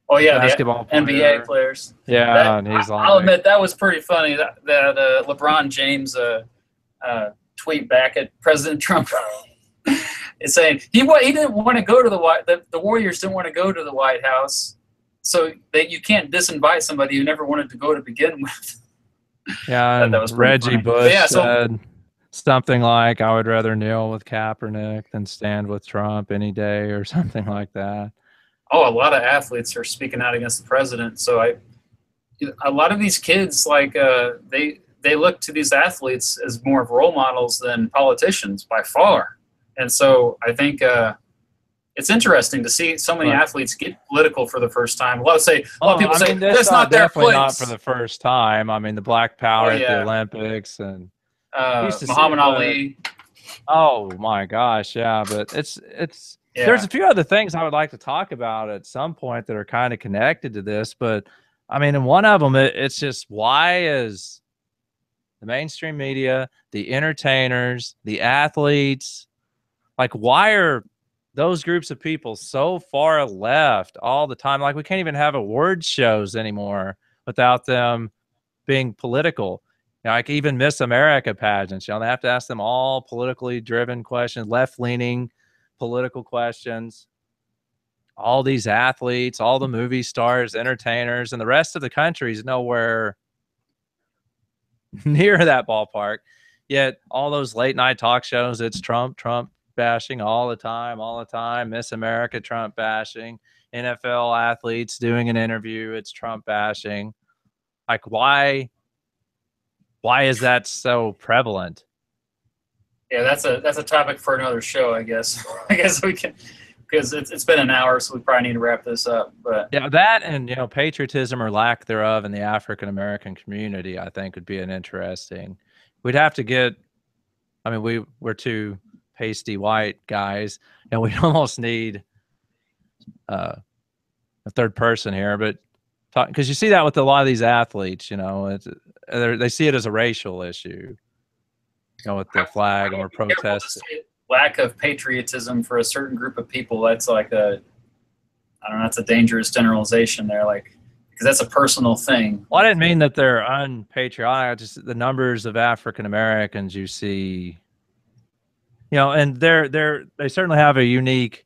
basketball the NBA players. Yeah, and he's I'll admit that was pretty funny. That LeBron James tweet back at President Trump. It's saying he didn't want to go to the Warriors didn't want to go to the White House, so that you can't disinvite somebody who never wanted to go to begin with. Yeah, and that was Reggie funny. Bush said something like, "I would rather kneel with Kaepernick than stand with Trump any day," or something like that. Oh, a lot of athletes are speaking out against the president. So a lot of these kids, like they look to these athletes as more of role models than politicians by far. And so I think it's interesting to see so many athletes get political for the first time. A lot of people say that's not their place. Not for the first time. I mean, the Black Power at the Olympics and Muhammad Ali. Oh my gosh, yeah, but it's. Yeah. There's a few other things I would like to talk about at some point that are kind of connected to this, but I mean, in one of them, it's just why is the mainstream media, the entertainers, the athletes, like why are those groups of people so far left all the time? Like we can't even have award shows anymore without them being political. Like even Miss America pageants, they have to ask them all politically driven questions, left-leaning political questions. All these athletes, all the movie stars, entertainers, and the rest of the country is nowhere near that ballpark. Yet all those late night talk shows, it's Trump bashing all the time. Miss America, Trump bashing. NFL athletes doing an interview, it's Trump bashing. Like why is that so prevalent? Yeah, that's a topic for another show, I guess. I guess we can, because it's been an hour, so we probably need to wrap this up. But yeah, that and patriotism or lack thereof in the African American community, I think would be an interesting. We'd have to get. I mean, we're two pasty white guys, and we almost need a third person here, but because you see that with a lot of these athletes, they see it as a racial issue. With the flag or protest. Lack of patriotism for a certain group of people. That's like I don't know. That's a dangerous generalization there. Like, because that's a personal thing. Well, I didn't mean that they're unpatriotic. Just the numbers of African Americans you see, and they certainly have a unique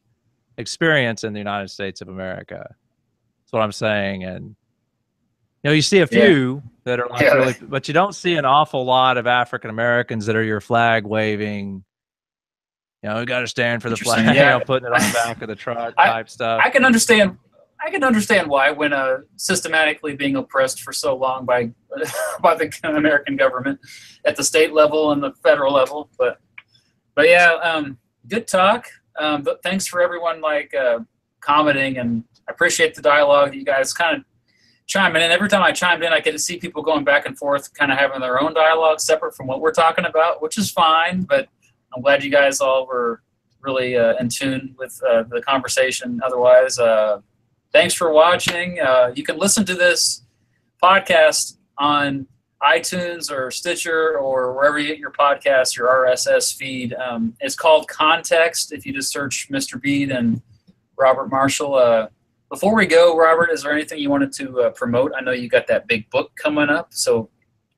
experience in the United States of America. That's what I'm saying. And you see a few that are like really, but you don't see an awful lot of African Americans that are your flag waving. We got to stand for the flag. Putting it on the back of the truck type stuff. I can understand why when systematically being oppressed for so long by the American government at the state level and the federal level. But yeah, good talk. But thanks for everyone commenting, and I appreciate the dialogue that you guys kind of chiming in. Every time I chimed in, I get to see people going back and forth, kind of having their own dialogue separate from what we're talking about, which is fine. But I'm glad you guys all were really in tune with the conversation. Otherwise, thanks for watching. You can listen to this podcast on iTunes or Stitcher or wherever you get your podcasts, your RSS feed. It's called Context. If you just search Mr. Bede and Robert Marshall. Before we go, Robert, is there anything you wanted to promote? I know you got that big book coming up, so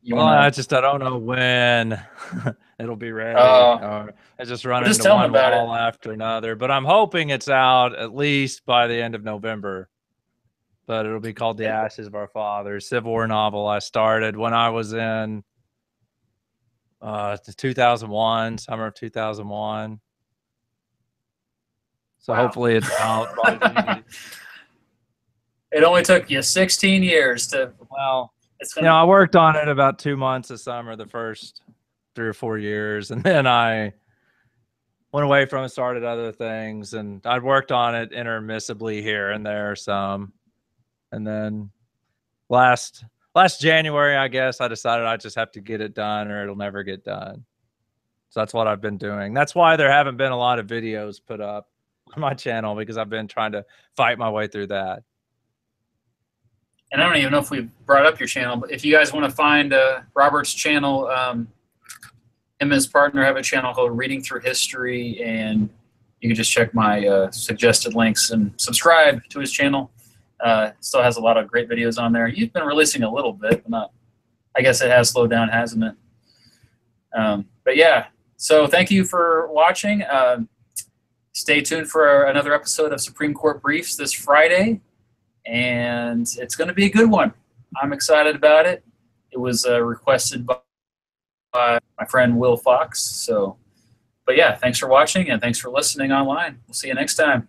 I don't know when it'll be ready. I just run into one wall after another, but I'm hoping it's out at least by the end of November. But it'll be called The Ashes of Our Fathers, Civil War novel I started when I was in 2001, summer of 2001. So hopefully it's out by the It only took you 16 years to. Well, I worked on it about 2 months a summer, the first 3 or 4 years, and then I went away from it, started other things, and I'd worked on it intermissibly here and there some, and then last January, I guess, I decided I just have to get it done, or it'll never get done. So that's what I've been doing. That's why there haven't been a lot of videos put up on my channel, because I've been trying to fight my way through that. and I don't even know if we've brought up your channel, but if you guys want to find Robert's channel, him and his partner have a channel called Reading Through History, and you can just check my suggested links and subscribe to his channel. Still has a lot of great videos on there. You've been releasing a little bit, but not. I guess it has slowed down, hasn't it? But yeah, so thank you for watching. Stay tuned for another episode of Supreme Court Briefs this Friday, and it's going to be a good one. I'm excited about it. It was requested by my friend Will Fox. So, but yeah, thanks for watching and thanks for listening online. We'll see you next time.